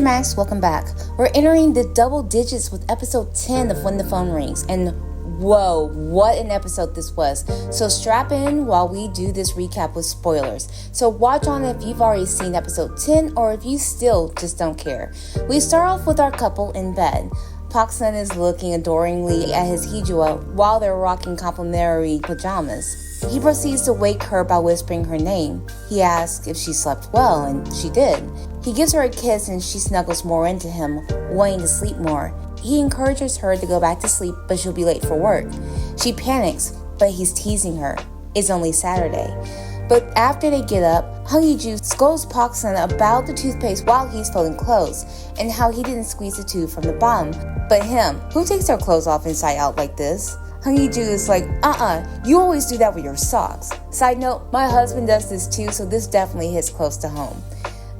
Max, welcome back. We're entering the double digits with episode 10 of When the Phone Rings, and whoa, what an episode this was. So strap in while we do this recap with spoilers. So watch on if you've already seen episode 10 or if you still just don't care. We start off with our couple in bed. Pak-sun is looking adoringly at his hijua while they're rocking complimentary pajamas. He proceeds to wake her by whispering her name. He asks if she slept well, and she did. He gives her a kiss and she snuggles more into him, wanting to sleep more. He encourages her to go back to sleep, but she'll be late for work. She panics, but he's teasing her. It's only Saturday. But after they get up, Hung Yi-ju scolds Pak-sun about the toothpaste while he's folding clothes, and how he didn't squeeze the tube from the bottom. But him, who takes their clothes off inside out like this? Hung Yi-ju is like, you always do that with your socks. Side note, my husband does this too, so this definitely hits close to home.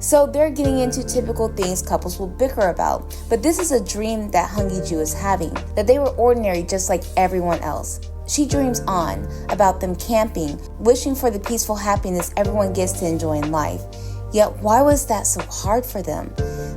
So they're getting into typical things couples will bicker about. But this is a dream that Hung Yi-ju is having, that they were ordinary just like everyone else. She dreams on about them camping, wishing for the peaceful happiness everyone gets to enjoy in life. Yet why was that so hard for them?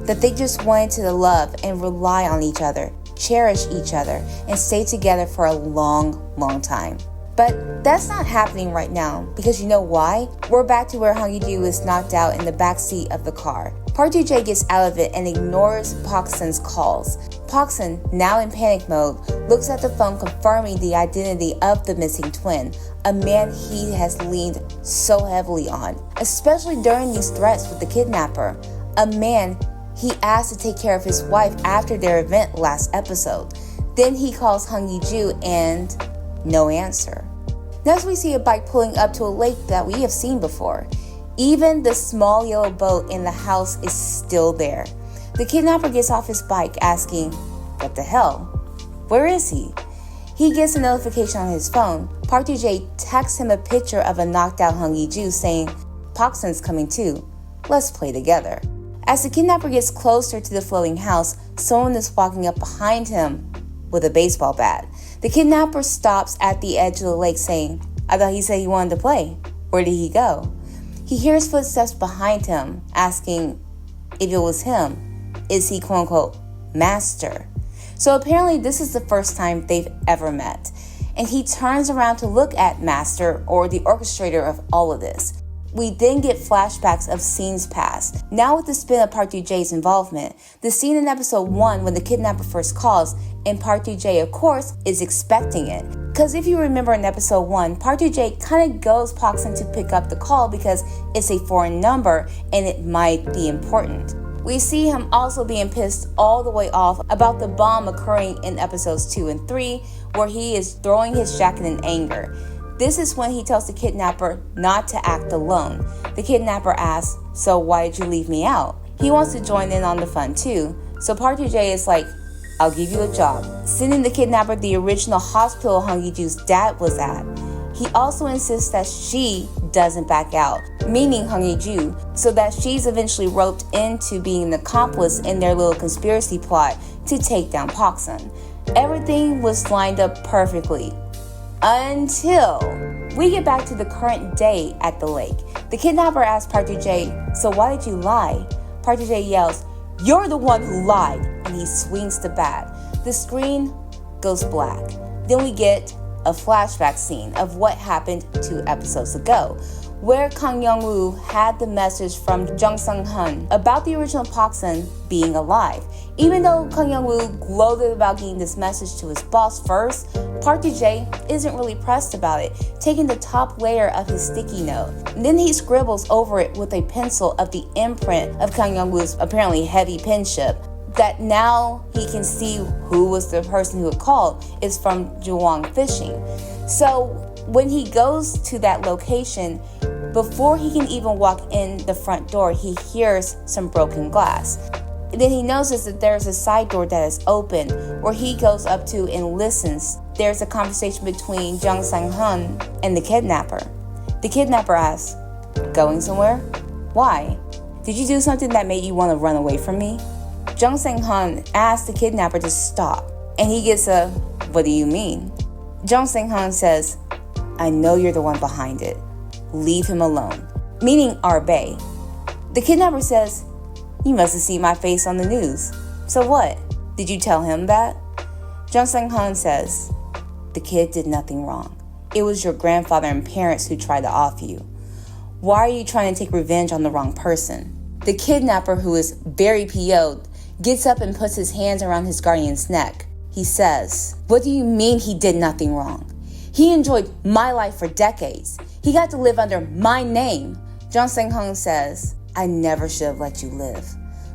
That they just wanted to love and rely on each other, cherish each other, and stay together for a long, long time. But that's not happening right now, because you know why? We're back to where Hung Yi-ju is knocked out in the back seat of the car. Park Do-jae gets out of it and ignores Pak-sun's calls. Pak-sun, now in panic mode, looks at the phone confirming the identity of the missing twin, a man he has leaned so heavily on, especially during these threats with the kidnapper. A man he asked to take care of his wife after their event last episode. Then he calls Hung Yi-ju and no answer. Next we see a bike pulling up to a lake that we have seen before. Even the small yellow boat in the house is still there. The kidnapper gets off his bike asking, what the hell? Where is he? He gets a notification on his phone. Park Do-jae texts him a picture of a knocked out Hung Yi-ju saying, Pak-sun's coming too. Let's play together. As the kidnapper gets closer to the floating house, someone is walking up behind him with a baseball bat. The kidnapper stops at the edge of the lake saying, I thought he said he wanted to play. Where did he go? He hears footsteps behind him, asking if it was him. Is he quote-unquote master? So apparently this is the first time they've ever met. And he turns around to look at Master, or the orchestrator of all of this. We then get flashbacks of scenes past. Now with the spin of Park Do-jae's involvement, the scene in episode 1 when the kidnapper first calls, and Park Do-jae of course is expecting it. Because if you remember in episode 1, Park Do-jae kind of goes Pak-sun to pick up the call because it's a foreign number and it might be important. We see him also being pissed all the way off about the bomb occurring in episodes 2 and 3, where he is throwing his jacket in anger. This is when he tells the kidnapper not to act alone. The kidnapper asks, so why did you leave me out? He wants to join in on the fun too. So Park Do-jae is like, I'll give you a job, sending the kidnapper the original hospital Hung Yi-ju's dad was at. He also insists that she doesn't back out, meaning Hung Yi-ju, so that she's eventually roped into being an accomplice in their little conspiracy plot to take down Pak-sun. Everything was lined up perfectly. Until we get back to the current day at the lake. The kidnapper asks Park Do-jae, so why did you lie? Park Do-jae yells, you're the one who lied, and he swings the bat. The screen goes black. Then we get a flashback scene of what happened 2 episodes ago, where Kang Young-woo had the message from Jung Sung-hun about the original Pak-sun being alive. Even though Kang Young-woo gloated about getting this message to his boss first, Park Do-jae isn't really pressed about it, taking the top layer of his sticky note. And then he scribbles over it with a pencil of the imprint of Kang Young-woo's apparently heavy penmanship, that now he can see who was the person who had called is from Juwang Fishing. So when he goes to that location, before he can even walk in the front door, he hears some broken glass. And then he notices that there's a side door that is open, where he goes up to and listens. There's a conversation between Jung Sang-hun and the kidnapper. The kidnapper asks, going somewhere? Why? Did you do something that made you want to run away from me? Jung Sang-hun asks the kidnapper to stop, and he gets a, what do you mean? Jung Sang-hun says, I know you're the one behind it. Leave him alone. Meaning our bae. The kidnapper says, You must have seen my face on the news. So what? Did you tell him that? Jung Sang-hun says, the kid did nothing wrong. It was your grandfather and parents who tried to off you. Why are you trying to take revenge on the wrong person? The kidnapper, who is very PO'd, gets up and puts his hands around his guardian's neck. He says, what do you mean he did nothing wrong? He enjoyed my life for decades. He got to live under my name. Jung Sang-hun says, I never should have let you live.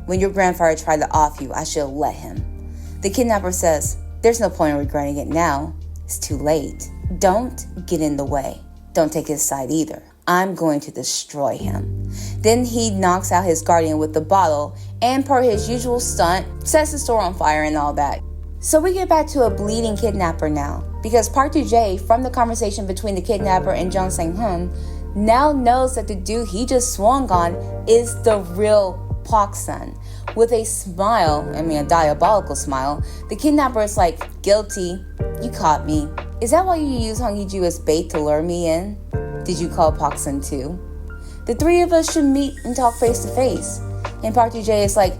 When your grandfather tried to off you, I should have let him. The kidnapper says, there's no point in regretting it now. It's too late. Don't get in the way. Don't take his side either. I'm going to destroy him. Then he knocks out his guardian with the bottle and, per his usual stunt, sets the store on fire and all that. So we get back to a bleeding kidnapper now, because Park Do-jae, from the conversation between the kidnapper and Jung Sang-hun, now knows that the dude he just swung on is the real Pak-sun. With a smile, a diabolical smile, the kidnapper is like, guilty, you caught me. Is that why you use Hong Hee-ju as bait to lure me in? Did you call Pak-sun too? The three of us should meet and talk face to face. And Park Do-jae is like,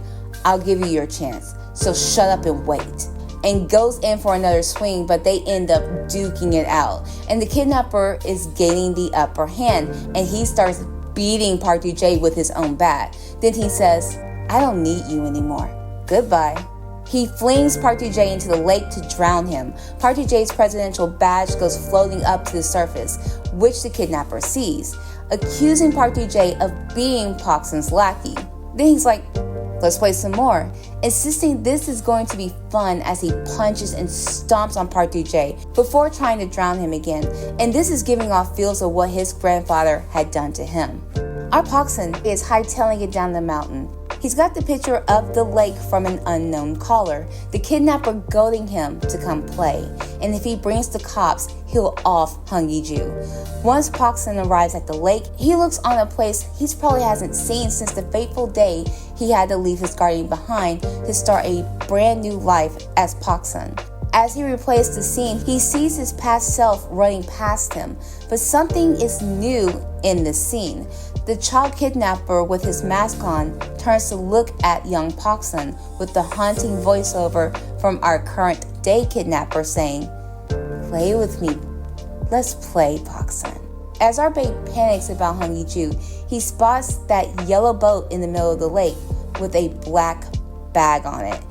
I'll give you your chance, so shut up and wait. And goes in for another swing, but they end up duking it out. And the kidnapper is gaining the upper hand, and he starts beating Park Do-jae with his own bat. Then he says, I don't need you anymore. Goodbye. He flings Park Do-jae into the lake to drown him. Park Do-jae's presidential badge goes floating up to the surface, which the kidnapper sees, accusing Park Do-jae of being Pak-sun's lackey. Then he's like, let's play some more, insisting this is going to be fun as he punches and stomps on Park Do-jae before trying to drown him again, and this is giving off feels of what his grandfather had done to him. Our Pak-sun is hightailing it down the mountain. He's got the picture of the lake from an unknown caller, the kidnapper goading him to come play, and if he brings the cops, he'll off Hong Hee-ju. Once Pak-sun arrives at the lake, he looks on a place he probably hasn't seen since the fateful day he had to leave his guardian behind to start a brand new life as Pak-sun. As he replays the scene, he sees his past self running past him, but something is new in this scene. The child kidnapper with his mask on turns to look at young Pak-sun with the haunting voiceover from our current day kidnapper saying, play with me, let's play, Pak-sun. As our babe panics about Hong Hee-ju, he spots that yellow boat in the middle of the lake with a black bag on it,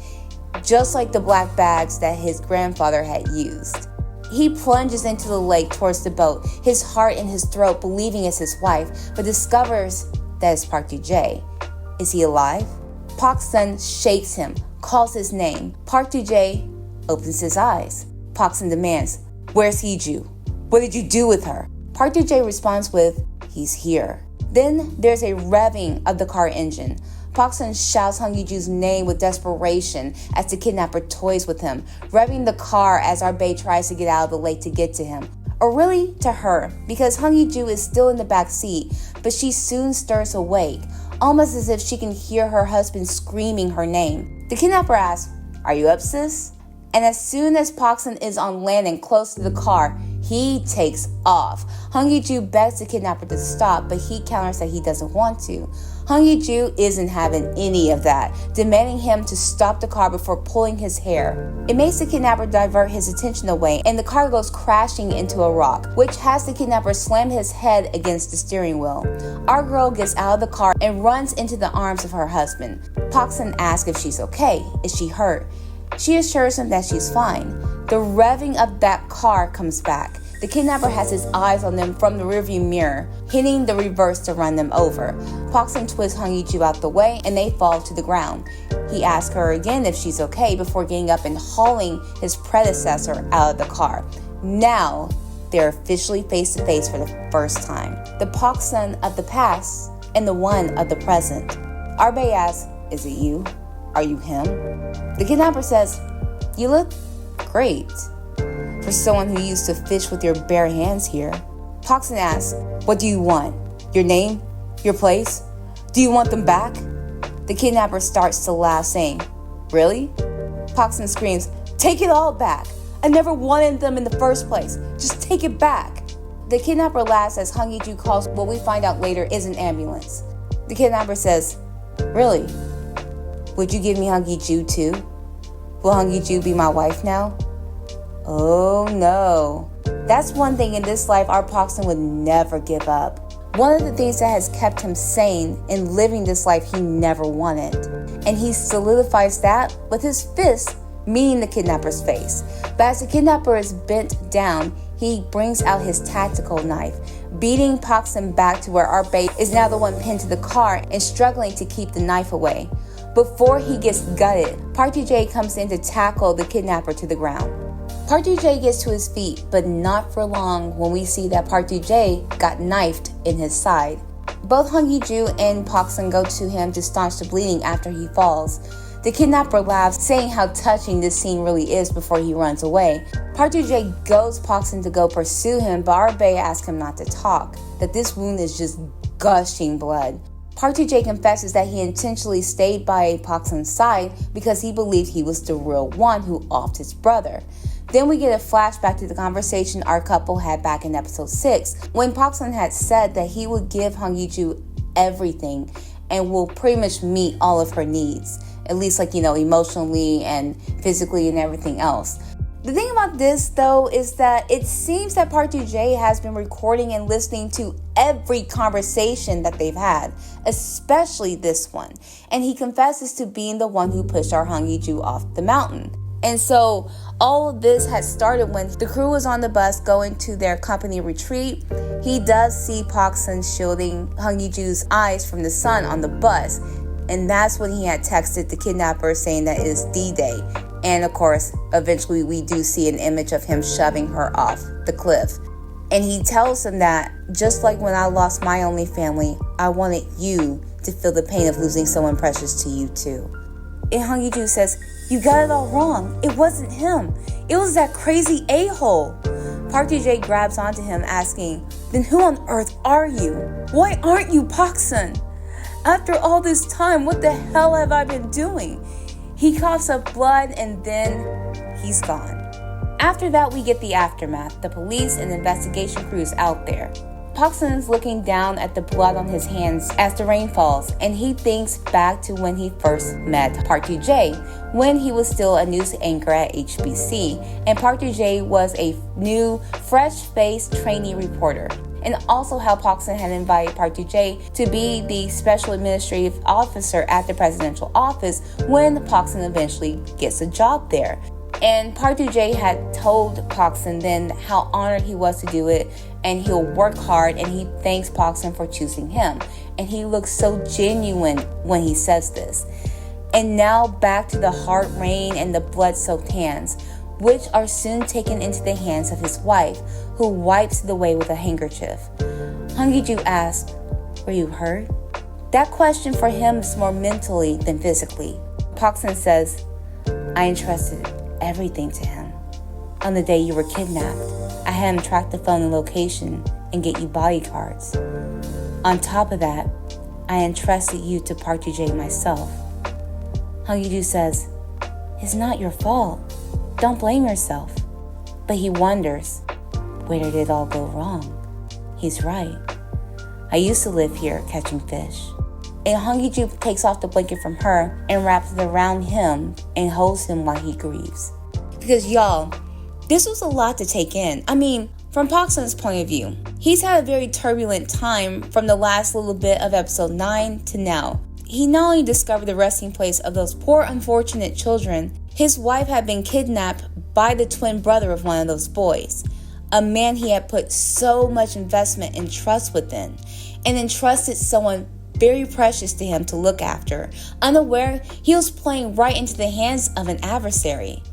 just like the black bags that his grandfather had used. He plunges into the lake towards the boat, his heart in his throat, believing it's his wife, but discovers that it's Park Do-jae. Is he alive? Pak-sun shakes him, calls his name. Park Do-jae opens his eyes. Pak-sun demands, where's Hee-ju? What did you do with her? Park Do-jae responds with, he's here. Then there's a revving of the car engine. Pak-sun shouts Hong Hee-ju's name with desperation as the kidnapper toys with him, revving the car as our bae tries to get out of the lake to get to him. Or really, to her, because Hong Hee-ju is still in the back seat, but she soon stirs awake, almost as if she can hear her husband screaming her name. The kidnapper asks, are you up, sis? And as soon as Pak-sun is on land and close to the car, he takes off. Hong Hee-ju begs the kidnapper to stop, but he counters that he doesn't want to. Hong Hee-ju isn't having any of that, demanding him to stop the car before pulling his hair. It makes the kidnapper divert his attention away, and the car goes crashing into a rock, which has the kidnapper slam his head against the steering wheel. Our girl gets out of the car and runs into the arms of her husband. Pak-sun asks if she's okay. Is she hurt? She assures him that she's fine. The revving of that car comes back. The kidnapper has his eyes on them from the rearview mirror, hitting the reverse to run them over. Pak-sun twists Hong Hee-ju out the way and they fall to the ground. He asks her again if she's okay before getting up and hauling his predecessor out of the car. Now, they're officially face to face for the first time. The Pak-sun of the past and the one of the present. Our bae asks, is it you? Are you him? The kidnapper says, you look great for someone who used to fish with your bare hands here. Pak-sun asks, what do you want? Your name? Your place? Do you want them back? The kidnapper starts to laugh, saying, really? Pak-sun screams, take it all back. I never wanted them in the first place. Just take it back. The kidnapper laughs as Hong Hee-ju calls what we find out later is an ambulance. The kidnapper says, really? Would you give me Hong-Gi-Ju too? Will Hong-Gi-Ju be my wife now? Oh no. That's one thing in this life our Parkson would never give up. One of the things that has kept him sane in living this life he never wanted. And he solidifies that with his fist meeting the kidnapper's face. But as the kidnapper is bent down, he brings out his tactical knife, beating Parkson back to where our bae is now the one pinned to the car and struggling to keep the knife away. Before he gets gutted, Park Ji-jae comes in to tackle the kidnapper to the ground. Park Ji-jae gets to his feet, but not for long when we see that Park Ji-jae got knifed in his side. Both Hong-Gi-Ju and Parkson go to him to staunch the bleeding after he falls. The kidnapper laughs, saying how touching this scene really is before he runs away. Park Ji-jae goes Parkson to go pursue him, but our bae asks him not to talk, that this wound is just gushing blood. Park Ji-jae confesses that he intentionally stayed by Parkson's side because he believed he was the real one who offed his brother. Then we get a flashback to the conversation our couple had back in episode 6, when Parkson had said that he would give Hong-Gi-Ju everything and will pretty much meet all of her needs, at least emotionally and physically and everything else. The thing about this, though, is that it seems that Park Ji-jae has been recording and listening to every conversation that they've had, especially this one. And he confesses to being the one who pushed our Hong-Gi-Ju off the mountain. And so all of this had started when the crew was on the bus going to their company retreat. He does see Parkson shielding Hong-Gi-Ju's eyes from the sun on the bus. And that's when he had texted the kidnapper saying that it is D-Day. And of course, eventually we do see an image of him shoving her off the cliff. And he tells him that, just like when I lost my only family, I wanted you to feel the pain of losing someone precious to you too. And Hong-Gi-Ju says, "You got it all wrong. It wasn't him. It was that crazy a-hole." Park Ji-jae grabs onto him asking, "Then who on earth are you? Why aren't you Parkson? After all this time, what the hell have I been doing?" He coughs up blood and then he's gone. After that, we get the aftermath. The police and investigation crews out there. Parkson is looking down at the blood on his hands as the rain falls, and he thinks back to when he first met Park Ji-jae, when he was still a news anchor at HBC, and Park Ji-jae was a new, fresh-faced trainee reporter. And also how Parkson had invited Park Ji-jae to be the special administrative officer at the presidential office when Parkson eventually gets a job there. And Park Ji-jae had told Parkson then how honored he was to do it, and he'll work hard, and he thanks Parkson for choosing him. And he looks so genuine when he says this. And now back to the hard rain and the blood-soaked hands, which are soon taken into the hands of his wife, who wipes it away with a handkerchief. Hong-Gi-Ju asks, "Were you hurt?" That question for him is more mentally than physically. Parkson says, "I entrusted everything to him. On the day you were kidnapped, I had him track the phone and location and get you bodyguards. On top of that, I entrusted you to Park Ji-jae myself." Hong-Gi-Ju says, "It's not your fault. Don't blame yourself." But he wonders, where did it all go wrong? He's right. I used to live here catching fish. And Hong-Gi-Ju takes off the blanket from her and wraps it around him and holds him while he grieves. Because y'all, this was a lot to take in. I mean, from Parkson's point of view, he's had a very turbulent time from the last little bit of episode 9 to now. He not only discovered the resting place of those poor unfortunate children, his wife had been kidnapped by the twin brother of one of those boys, a man he had put so much investment and trust within, and entrusted someone very precious to him to look after. Unaware, he was playing right into the hands of an adversary.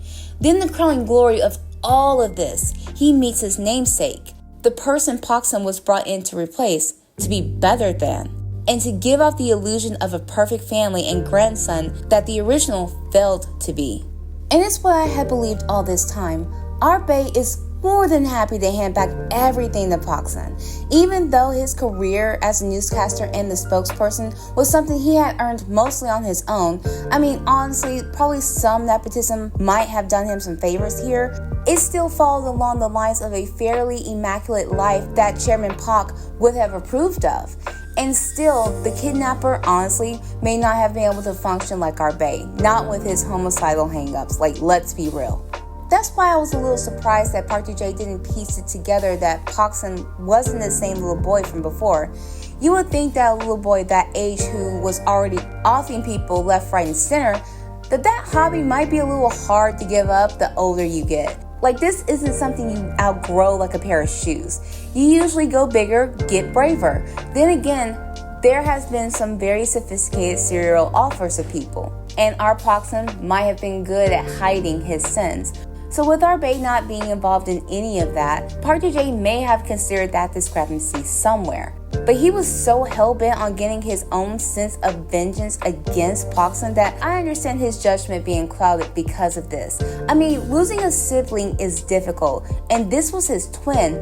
Then the crowning glory of all of this, he meets his namesake, the person Parkson was brought in to replace, to be better than, and to give off the illusion of a perfect family and grandson that the original failed to be. And it's what I had believed all this time. Our bae is more than happy to hand back everything to Parkson. Even though his career as a newscaster and the spokesperson was something he had earned mostly on his own, I mean, honestly, probably some nepotism might have done him some favors here. It still followed along the lines of a fairly immaculate life that Chairman Park would have approved of. And still, the kidnapper, honestly, may not have been able to function like our bae, not with his homicidal hangups, like, let's be real. That's why I was a little surprised that Park Jae didn't piece it together that Parkson wasn't the same little boy from before. You would think that a little boy that age who was already offing people left, right, and center, that hobby might be a little hard to give up the older you get. Like, this isn't something you outgrow like a pair of shoes. You usually go bigger, get braver. Then again, there has been some very sophisticated serial offers of people, and our Parkson might have been good at hiding his sins. So with our bae not being involved in any of that, Park Jae may have considered that discrepancy somewhere. But he was so hell-bent on getting his own sense of vengeance against Parkson that I understand his judgment being clouded because of this. I mean, losing a sibling is difficult, and this was his twin,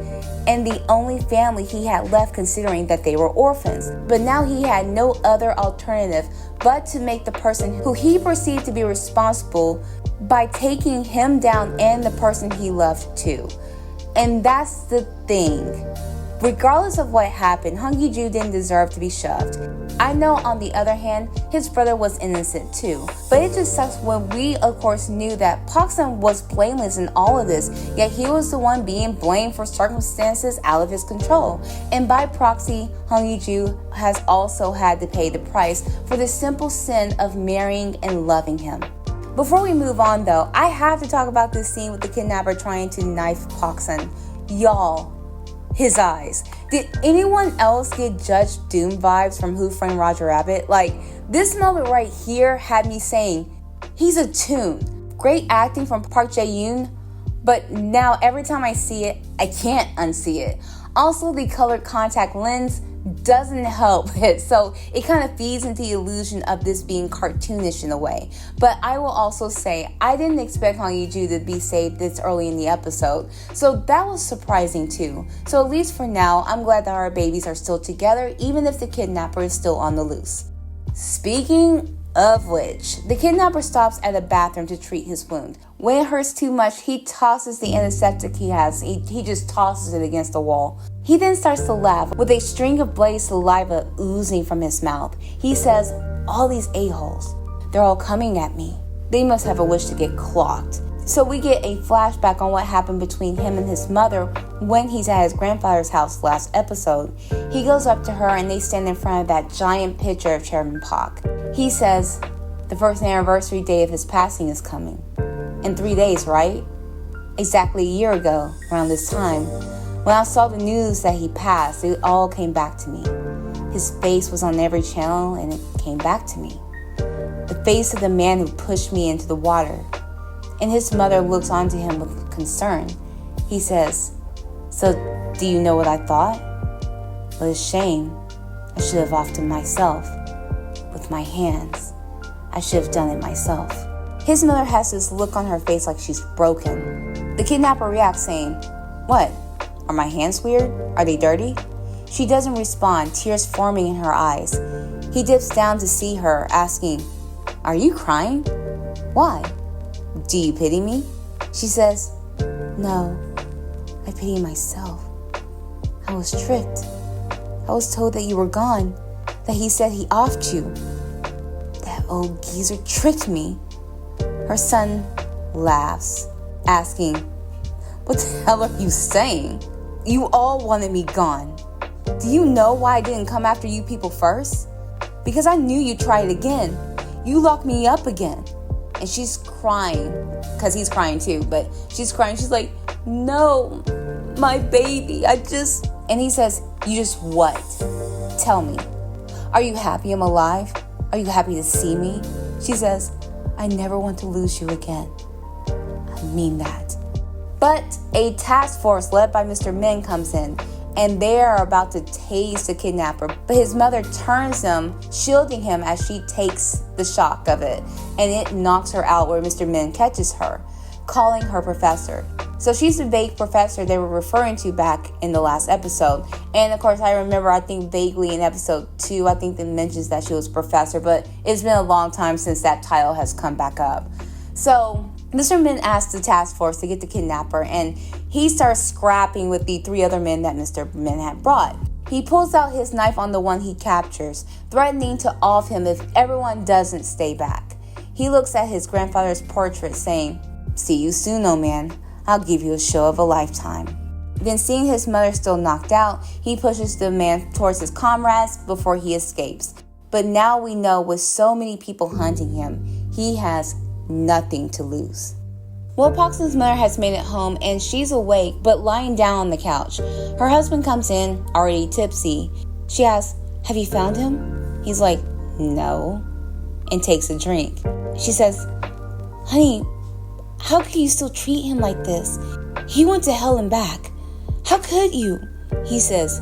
and the only family he had left considering that they were orphans. But now he had no other alternative but to make the person who he perceived to be responsible by taking him down and the person he loved too. And that's the thing. Regardless of what happened, Hong Ye-ju didn't deserve to be shoved. I know, on the other hand, his brother was innocent too. But it just sucks when we, of course, knew that Parkson was blameless in all of this, yet he was the one being blamed for circumstances out of his control. And by proxy, Hong Ye-ju has also had to pay the price for the simple sin of marrying and loving him. Before we move on though, I have to talk about this scene with the kidnapper trying to knife Parkson. Y'all, his eyes. Did anyone else get Judge Doom vibes from Who Framed Roger Rabbit? Like, this moment right here had me saying, he's a tune. Great acting from Park Jae-yoon, but now every time I see it, I can't unsee it. Also, the colored contact lens doesn't help it, so it kind of feeds into the illusion of this being cartoonish in a way. But I will also say, I didn't expect Hong Ye-ju to be saved this early in the episode, so that was surprising too. So at least for now, I'm glad that our babies are still together, even if the kidnapper is still on the loose. Speaking of which, the kidnapper stops at a bathroom to treat his wound. When it hurts too much, he tosses the antiseptic he has. He just tosses it against the wall. He then starts to laugh with a string of blade saliva oozing from his mouth. He says, all these a-holes, they're all coming at me. They must have a wish to get clocked. So we get a flashback on what happened between him and his mother when he's at his grandfather's house last episode. He goes up to her and they stand in front of that giant picture of Chairman Park. He says, the first anniversary day of his passing is coming. In 3 days, right? Exactly a year ago, around this time. When I saw the news that he passed, it all came back to me. His face was on every channel and it came back to me. The face of the man who pushed me into the water. And his mother looks onto him with concern. He says, so do you know what I thought? What a shame. I should have offed him myself. With my hands. I should have done it myself. His mother has this look on her face like she's broken. The kidnapper reacts saying, what? Are my hands weird? Are they dirty? She doesn't respond, tears forming in her eyes. He dips down to see her, asking, are you crying? Why? Do you pity me? She says, no, I pity myself. I was tricked. I was told that you were gone, that he said he offed you. That old geezer tricked me. Her son laughs, asking, what the hell are you saying? You all wanted me gone. Do you know why I didn't come after you people first? Because I knew you'd try it again. You locked me up again. And she's crying, because he's crying too, but she's crying. She's like, no, my baby, And he says, you just what? Tell me. Are you happy I'm alive? Are you happy to see me? She says, I never want to lose you again. I mean that. But a task force led by Mr. Min comes in, and they are about to tase the kidnapper, but his mother turns them, shielding him as she takes the shock of it, and it knocks her out where Mr. Min catches her, calling her professor. So she's the vague professor they were referring to back in the last episode. And of course, I think vaguely in episode 2, I think it mentions that she was a professor, but it's been a long time since that title has come back up. So Mr. Min asks the task force to get the kidnapper, and he starts scrapping with the 3 other men that Mr. Min had brought. He pulls out his knife on the one he captures, threatening to off him if everyone doesn't stay back. He looks at his grandfather's portrait, saying, "See you soon, old man. I'll give you a show of a lifetime." Then, seeing his mother still knocked out, he pushes the man towards his comrades before he escapes. But now we know, with so many people hunting him, he has nothing to lose. Well, Poxon's mother has made it home, and she's awake but lying down on the couch. Her husband comes in, already tipsy. She asks, "Have you found him?" He's like, "No," and takes a drink. She says, "Honey, how could you still treat him like this? He went to hell and back. How could you?" He says,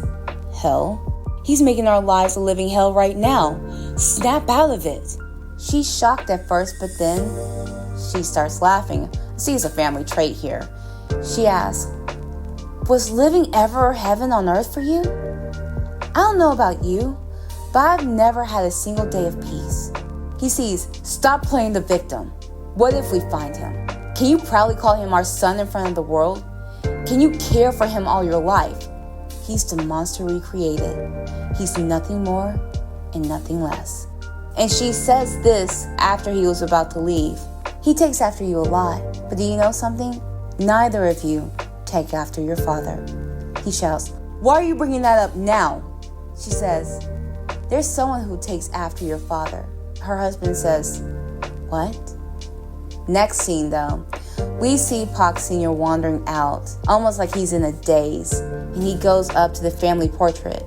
"Hell? He's making our lives a living hell right now. Snap out of it." She's shocked at first, but then she starts laughing. See, it's a family trait here. She asks, "Was living ever heaven on earth for you? I don't know about you, but I've never had a single day of peace." He sees, "Stop playing the victim. What if we find him? Can you proudly call him our son in front of the world? Can you care for him all your life? He's the monster we created. He's nothing more and nothing less." And she says this after he was about to leave. "He takes after you a lot, but do you know something? Neither of you take after your father." He shouts, "Why are you bringing that up now?" She says, "There's someone who takes after your father." Her husband says, "What?" Next scene though, we see Pak Sr. wandering out, almost like he's in a daze, and he goes up to the family portrait,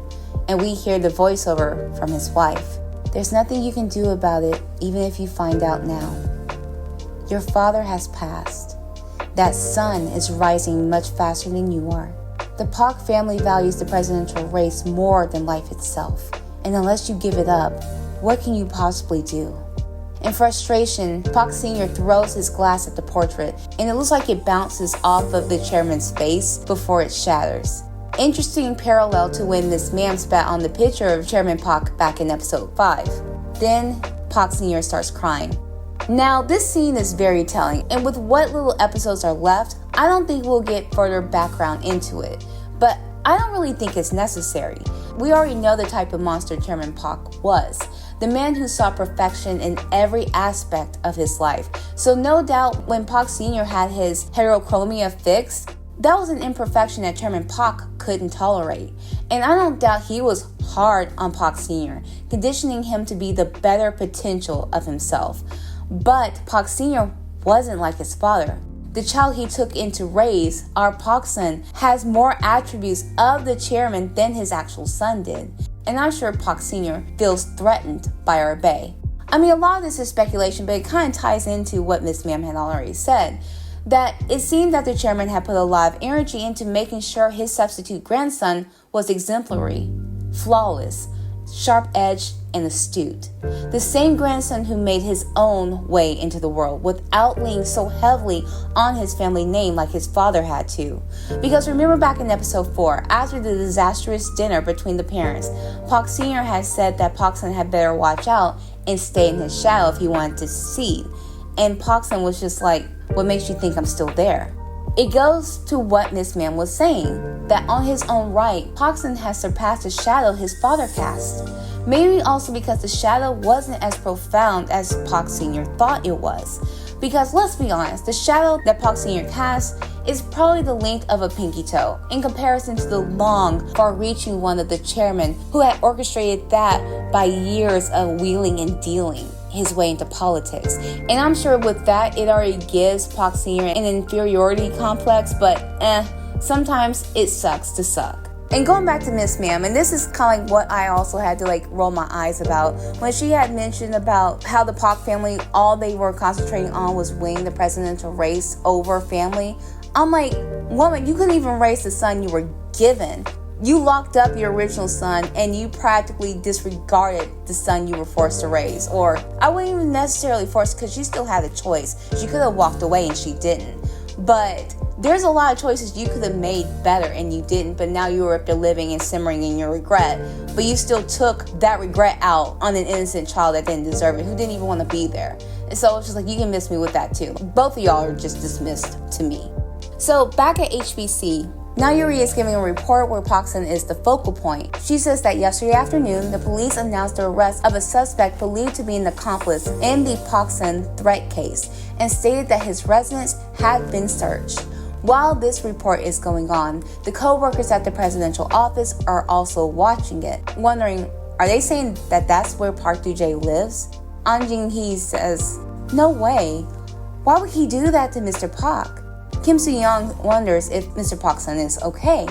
and we hear the voiceover from his wife. "There's nothing you can do about it, even if you find out now. Your father has passed. That sun is rising much faster than you are. The Pak family values the presidential race more than life itself, and unless you give it up, what can you possibly do?" In frustration, Pak Sr. throws his glass at the portrait, and it looks like it bounces off of the chairman's face before it shatters. Interesting parallel to when Miss Ma'am spat on the picture of Chairman Pak back in episode 5. Then Pak Sr. starts crying. Now, this scene is very telling, and with what little episodes are left, I don't think we'll get further background into it. But I don't really think it's necessary. We already know the type of monster Chairman Pak was. The man who saw perfection in every aspect of his life. So no doubt when Pak Sr. had his heterochromia fixed, that was an imperfection that Chairman Pak couldn't tolerate. And I don't doubt he was hard on Pak Sr., conditioning him to be the better potential of himself. But Pak Sr. wasn't like his father. The child he took in to raise, our Pak son, has more attributes of the chairman than his actual son did. And I'm sure Pak Sr. feels threatened by our bae. I mean, a lot of this is speculation, but it kind of ties into what Miss Ma'am had already said. That it seemed that the chairman had put a lot of energy into making sure his substitute grandson was exemplary, flawless, sharp-edged, and astute. The same grandson who made his own way into the world without leaning so heavily on his family name like his father had to. Because remember back in episode 4, after the disastrous dinner between the parents, Pak Sr. had said that Pak Son had better watch out and stay in his shadow if he wanted to succeed. And Pak Son was just like, "What makes you think I'm still there?" It goes to what Miss Ma'am was saying, that on his own right, Pak Son has surpassed the shadow his father cast. Maybe also because the shadow wasn't as profound as Pak Sr. thought it was. Because let's be honest, the shadow that Pak Sr. casts is probably the length of a pinky toe in comparison to the long, far-reaching one of the chairman who had orchestrated that by years of wheeling and dealing his way into politics. And I'm sure with that, it already gives Pak Sr. an inferiority complex, but sometimes it sucks to suck. And going back to Miss Ma'am, and this is kind of like what I also had to roll my eyes about, when she had mentioned about how the Pak family, all they were concentrating on was winning the presidential race over family. I'm like, woman, you couldn't even raise the son you were given. You locked up your original son and you practically disregarded the son you were forced to raise. Or I wouldn't even necessarily force, because she still had a choice. She could have walked away and she didn't. But There's a lot of choices you could have made better and you didn't, but now you're up there living and simmering in your regret. But you still took that regret out on an innocent child that didn't deserve it, who didn't even want to be there. And so it's just like, you can miss me with that too. Both of y'all are just dismissed to me. So back at HBC, Nayuri is giving a report where Park Sun is the focal point. She says that yesterday afternoon, the police announced the arrest of a suspect believed to be an accomplice in the Park Sun threat case and stated that his residence had been searched. While this report is going on, the co-workers at the presidential office are also watching it, wondering, are they saying that that's where Park Do-jae lives? An Jin-hee says, no way. Why would he do that to Mr. Park? Kim Soo-young wonders if Mr. Park Sun is okay.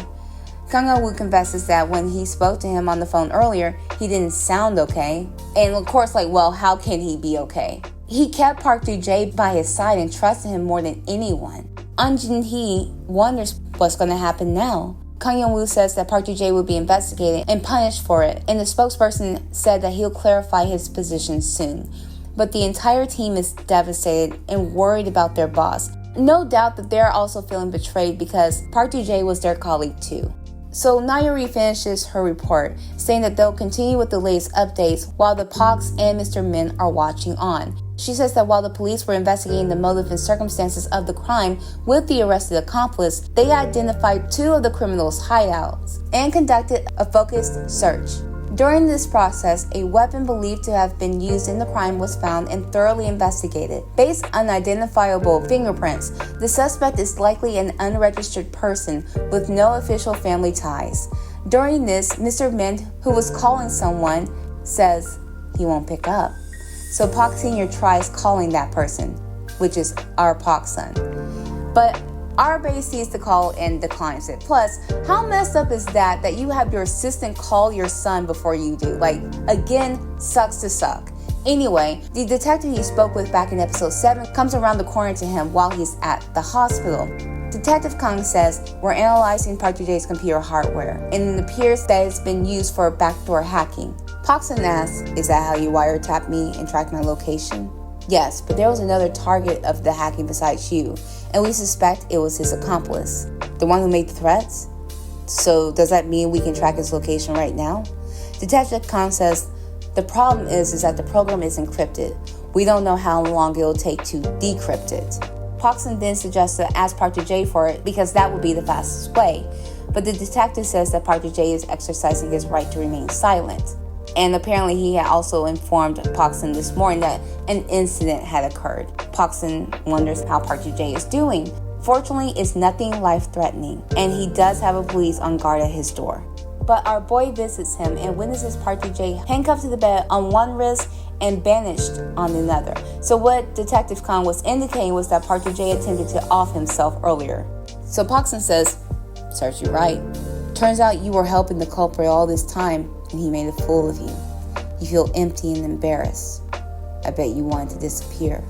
Kang Woo confesses that when he spoke to him on the phone earlier, he didn't sound okay. And of course, well, how can he be okay? He kept Park Do-jae by his side and trusted him more than anyone. An Jin-hee wonders what's going to happen now. Kang Woo says that Park Do-jae will be investigated and punished for it, and the spokesperson said that he'll clarify his position soon. But the entire team is devastated and worried about their boss. No doubt that they're also feeling betrayed because Park Do-jae was their colleague too. So Nayuri finishes her report, saying that they'll continue with the latest updates while the Parks and Mr. Min are watching on. She says that while the police were investigating the motive and circumstances of the crime with the arrested accomplice, they identified 2 of the criminals' hideouts and conducted a focused search. During this process, a weapon believed to have been used in the crime was found and thoroughly investigated. Based on identifiable fingerprints, the suspect is likely an unregistered person with no official family ties. During this, Mr. Min, who was calling someone, says he won't pick up. So Park Sr. tries calling that person, which is our Park Sun. But our base sees the call and declines it. Plus, how messed up is that you have your assistant call your son before you do? Again, sucks to suck. Anyway, the detective he spoke with back in episode 7 comes around the corner to him while he's at the hospital. Detective Kang says, we're analyzing Park Do-jae's computer hardware, and it appears that it's been used for backdoor hacking. Park Sun asks, is that how you wiretapped me and tracked my location? Yes, but there was another target of the hacking besides you, and we suspect it was his accomplice, the one who made the threats. So does that mean we can track his location right now? Detective Khan says, the problem is that the program is encrypted. We don't know how long it will take to decrypt it. Park Sun then suggests to ask Park Do-jae for it because that would be the fastest way. But the detective says that Park Do-jae is exercising his right to remain silent. And apparently he had also informed Park Sun this morning that an incident had occurred. Park Sun wonders how Park Do-jae is doing. Fortunately, it's nothing life-threatening, and he does have a police on guard at his door. But our boy visits him and witnesses Park Do-jae handcuffed to the bed on one wrist and banished on another. So what Detective Khan was indicating was that Park Do-jae attempted to off himself earlier. So Park Sun says, serves you right. Turns out you were helping the culprit all this time, and he made a fool of you. You feel empty and embarrassed. I bet you wanted to disappear.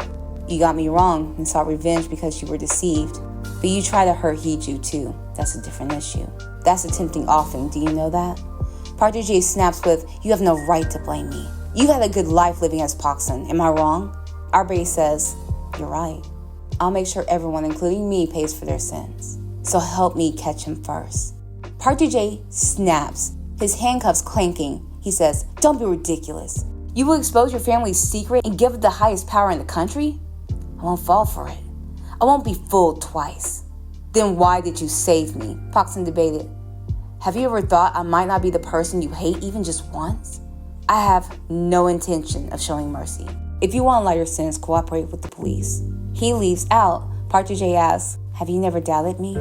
You got me wrong and sought revenge because you were deceived. But you try to hurt Hee-ju too. That's a different issue. That's attempting offing, do you know that? Park Do-jae snaps with, you have no right to blame me. You've had a good life living as Park Sun, am I wrong? Arbe says, you're right. I'll make sure everyone, including me, pays for their sins. So help me catch him first. Park Do-jae snaps, his handcuffs clanking. He says, don't be ridiculous. You will expose your family's secret and give it the highest power in the country? I won't fall for it. I won't be fooled twice. Then why did you save me? Park Sun debated. Have you ever thought I might not be the person you hate even just once? I have no intention of showing mercy. If you want lighter sins, cooperate with the police. He leaves out. Park Do-jae asks, have you never doubted me?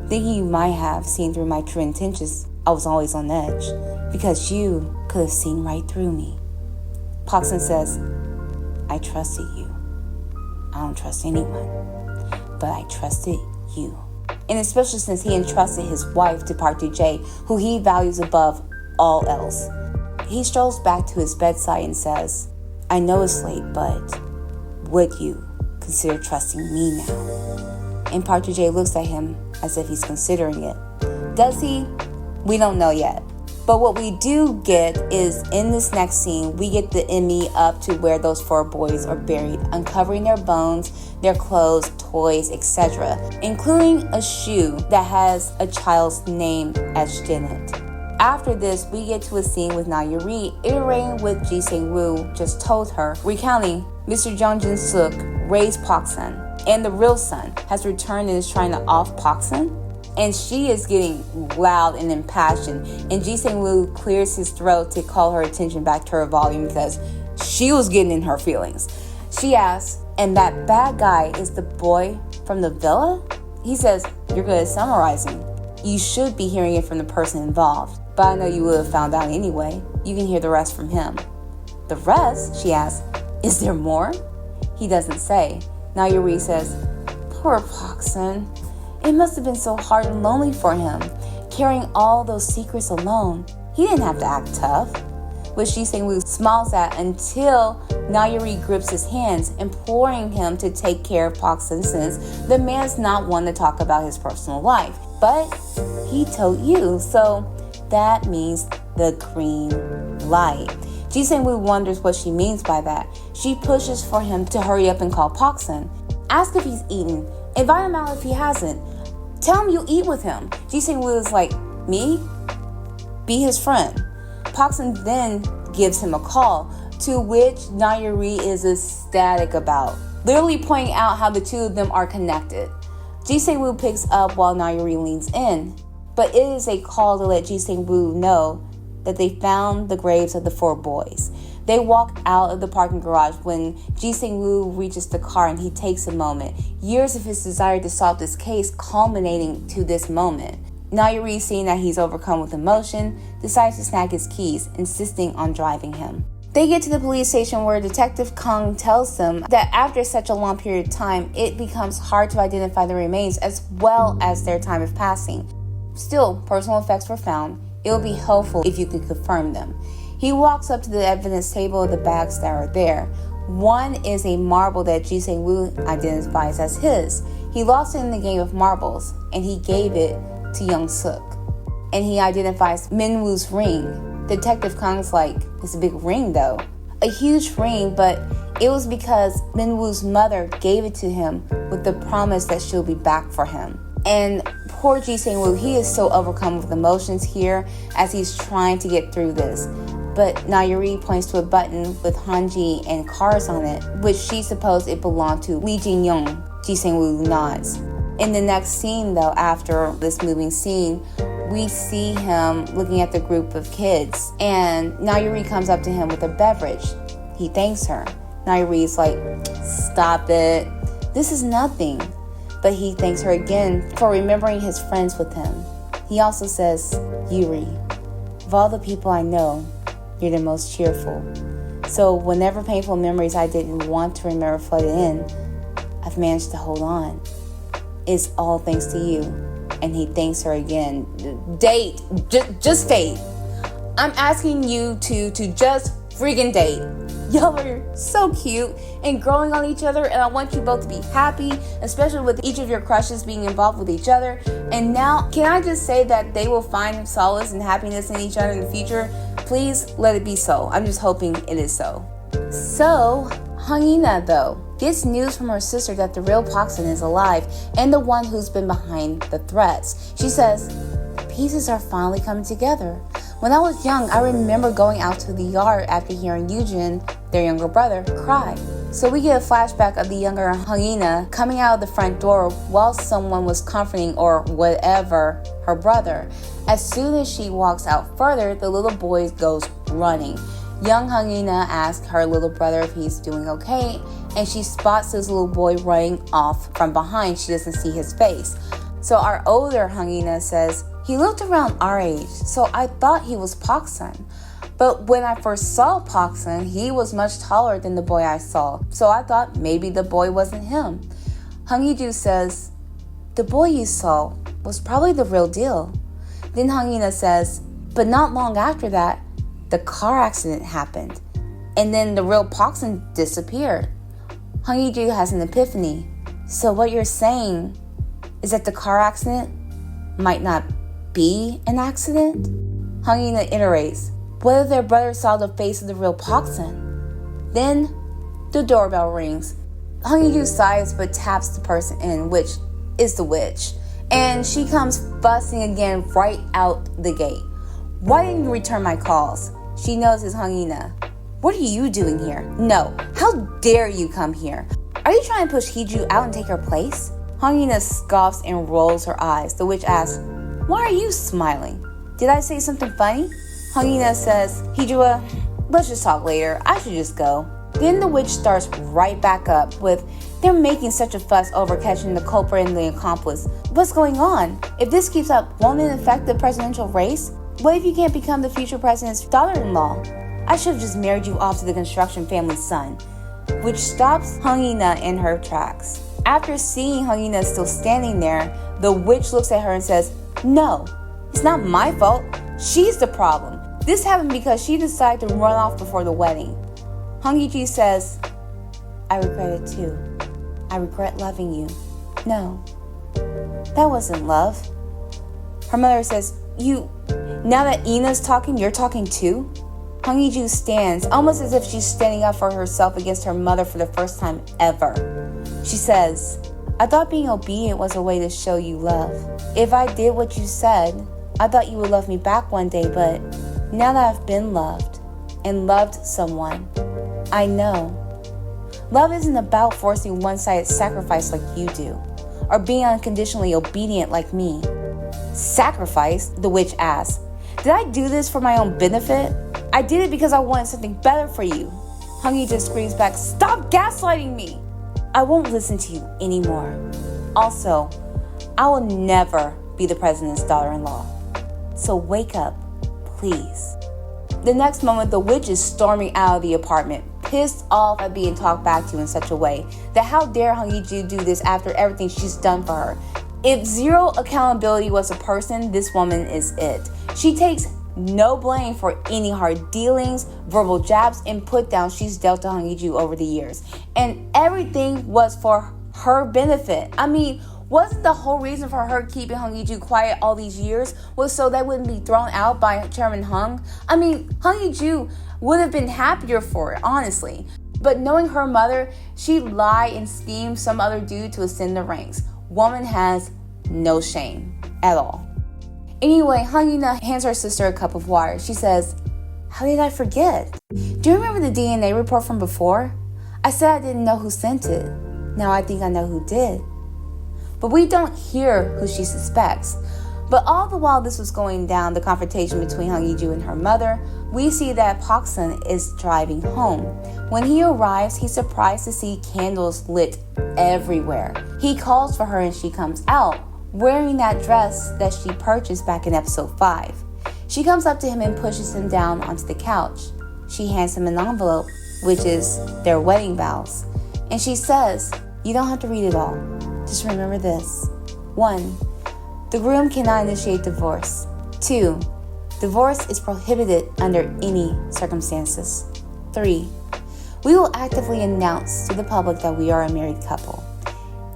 Thinking you might have seen through my true intentions, I was always on edge. Because you could have seen right through me. Park Sun says, I trusted you. I don't trust anyone. But I trusted you. And especially since he entrusted his wife to Park Do-jae, who he values above all else. He strolls back to his bedside and says, I know it's late, but would you consider trusting me now? And Park Do-jae looks at him as if he's considering it. Does he? We don't know yet. But what we do get is, in this next scene, we get the Emmy up to where those 4 boys are buried, uncovering their bones, their clothes, toys, etc., including a shoe that has a child's name etched in it. After this, we get to a scene with Na-Yuri iterating what Ji Sang-woo just told her, recounting Mr. Jung Jin-suk raised Pak-sun, and the real son has returned and is trying to off Pak-sun. And she is getting loud and impassioned, and Ji Sang-woo clears his throat to call her attention back to her volume because she was getting in her feelings. She asks, and that bad guy is the boy from the villa? He says, you're good at summarizing. You should be hearing it from the person involved, but I know you would have found out anyway. You can hear the rest from him. The rest? She asks, is there more? He doesn't say. Na-Yuri says, poor Pak-sun. It must have been so hard and lonely for him, carrying all those secrets alone. He didn't have to act tough. Which Ji Sang-woo smiles at until Na-Yuri grips his hands, imploring him to take care of Pak-sun since the man's not one to talk about his personal life. But he told you, so that means the green light. Ji Sang-woo wonders what she means by that. She pushes for him to hurry up and call Pak-sun. Ask if he's eaten. Invite him out if he hasn't. Tell him you'll eat with him. Ji Sang-woo is like, me? Be his friend. Pak-sun then gives him a call, to which Na-Yuri is ecstatic about, literally pointing out how the two of them are connected. Ji Sang-woo picks up while Na-Yuri leans in, but it is a call to let Ji Sang-woo know that they found the graves of the 4 boys. They walk out of the parking garage when Ji Sang-woo reaches the car, and he takes a moment. Years of his desire to solve this case culminating to this moment. Na-Yuri, seeing that he's overcome with emotion, decides to snag his keys, insisting on driving him. They get to the police station where Detective Kang tells them that after such a long period of time, it becomes hard to identify the remains as well as their time of passing. Still, personal effects were found. It would be helpful if you could confirm them. He walks up to the evidence table of the bags that are there. One is a marble that Ji Sang-woo identifies as his. He lost it in the game of marbles, and he gave it to Young Suk. And he identifies Min-woo's ring. Detective Kang's like, it's a big ring though. A huge ring, but it was because Min-woo's mother gave it to him with the promise that she'll be back for him. And poor Ji Sang-woo, he is so overcome with emotions here as he's trying to get through this. But Na-Yuri points to a button with Hanji and cars on it, which she supposed it belonged to Lee Jin-young. Ji Sang-woo nods. In the next scene, though, after this moving scene, we see him looking at the group of kids, and Na-Yuri comes up to him with a beverage. He thanks her. Na-Yuri's like, stop it. This is nothing. But he thanks her again for remembering his friends with him. He also says, Yuri, of all the people I know, you're the most cheerful. So whenever painful memories I didn't want to remember flooded in, I've managed to hold on. It's all thanks to you. And he thanks her again. Date. Just date. I'm asking you to just freaking date. Y'all are so cute and growing on each other, and I want you both to be happy, especially with each of your crushes being involved with each other. And now, can I just say that they will find solace and happiness in each other in the future? Please let it be so. I'm just hoping it is so. So, Hangina, though, gets news from her sister that the real Pak-sun is alive and the one who's been behind the threats. She says, the pieces are finally coming together. When I was young, I remember going out to the yard after hearing Eugene, their younger brother, cry. So we get a flashback of the younger Hangina coming out of the front door while someone was comforting or whatever her brother. As soon as she walks out further, the little boy goes running. Young Hangina asks her little brother if he's doing okay, and she spots this little boy running off from behind. She doesn't see his face. So our older Hangina says, he looked around our age, so I thought he was Pak-sun. But when I first saw Pak-sun, he was much taller than the boy I saw, so I thought maybe the boy wasn't him. Hangiju says, the boy you saw was probably the real deal. Then Hangina says, but not long after that, the car accident happened, and then the real Pak-sun disappeared. Hangiju has an epiphany. So what you're saying is that the car accident might not be an accident? Hangina iterates, what if their brother saw the face of the real Poxin? Then the doorbell rings. Hangiju sighs but taps the person in, which is the witch. And she comes fussing again right out the gate. Why didn't you return my calls? She knows it's Hangina. What are you doing here? No, how dare you come here? Are you trying to push Hiju out and take her place? Hangina scoffs and rolls her eyes. The witch asks, why are you smiling? Did I say something funny? Hangina says, Hijua, let's just talk later. I should just go. Then the witch starts right back up with, they're making such a fuss over catching the culprit and the accomplice. What's going on? If this keeps up, won't it affect the presidential race? What if you can't become the future president's daughter-in-law? I should have just married you off to the construction family's son. Which stops Hangina in her tracks. After seeing Hangina still standing there, the witch looks at her and says, no, it's not my fault. She's the problem. This happened because she decided to run off before the wedding. Hangiji says, I regret it too. I regret loving you. No, that wasn't love. Her mother says, now that Ina's talking, you're talking too? Hangiju stands, almost as if she's standing up for herself against her mother for the first time ever. She says, I thought being obedient was a way to show you love. If I did what you said, I thought you would love me back one day, but now that I've been loved and loved someone, I know. Love isn't about forcing one-sided sacrifice like you do, or being unconditionally obedient like me. Sacrifice? The witch asks. Did I do this for my own benefit? I did it because I wanted something better for you. Hungy just screams back, stop gaslighting me! I won't listen to you anymore. Also, I will never be the president's daughter-in-law. So wake up, please. The next moment, the witch is storming out of the apartment, pissed off at being talked back to in such a way that how dare Hangiju do this after everything she's done for her. If zero accountability was a person, this woman is it. She takes no blame for any hard dealings, verbal jabs, and put downs she's dealt to Hangiju over the years. And everything was for her benefit. I mean, wasn't the whole reason for her keeping Hangiju quiet all these years was so they wouldn't be thrown out by Chairman Hung? I mean, Hangiju would have been happier for it, honestly. But knowing her mother, she'd lie and scheme some other dude to ascend the ranks. Woman has no shame at all. Anyway, Hangina hands her sister a cup of water. She says, how did I forget? Do you remember the DNA report from before? I said I didn't know who sent it. Now I think I know who did. But we don't hear who she suspects. But all the while this was going down, the confrontation between Hangiju and her mother, we see that Poxon is driving home. When he arrives, he's surprised to see candles lit everywhere. He calls for her and she comes out, wearing that dress that she purchased back in episode 5. She comes up to him and pushes him down onto the couch. She hands him an envelope, which is their wedding vows. And she says, you don't have to read it all. Just remember this. 1. The groom cannot initiate divorce. 2. Divorce is prohibited under any circumstances. 3. We will actively announce to the public that we are a married couple.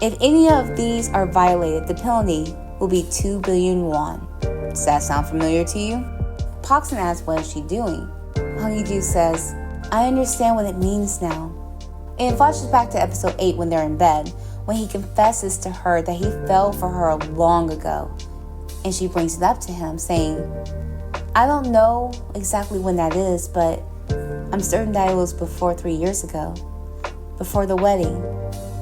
If any of these are violated, the penalty will be 2 billion won. Does that sound familiar to you? Poxon asks, what is she doing? Hangiju says, I understand what it means now. And it flashes back to episode 8 when they're in bed, when he confesses to her that he fell for her long ago. And she brings it up to him, saying, I don't know exactly when that is, but I'm certain that it was before 3 years ago, before the wedding.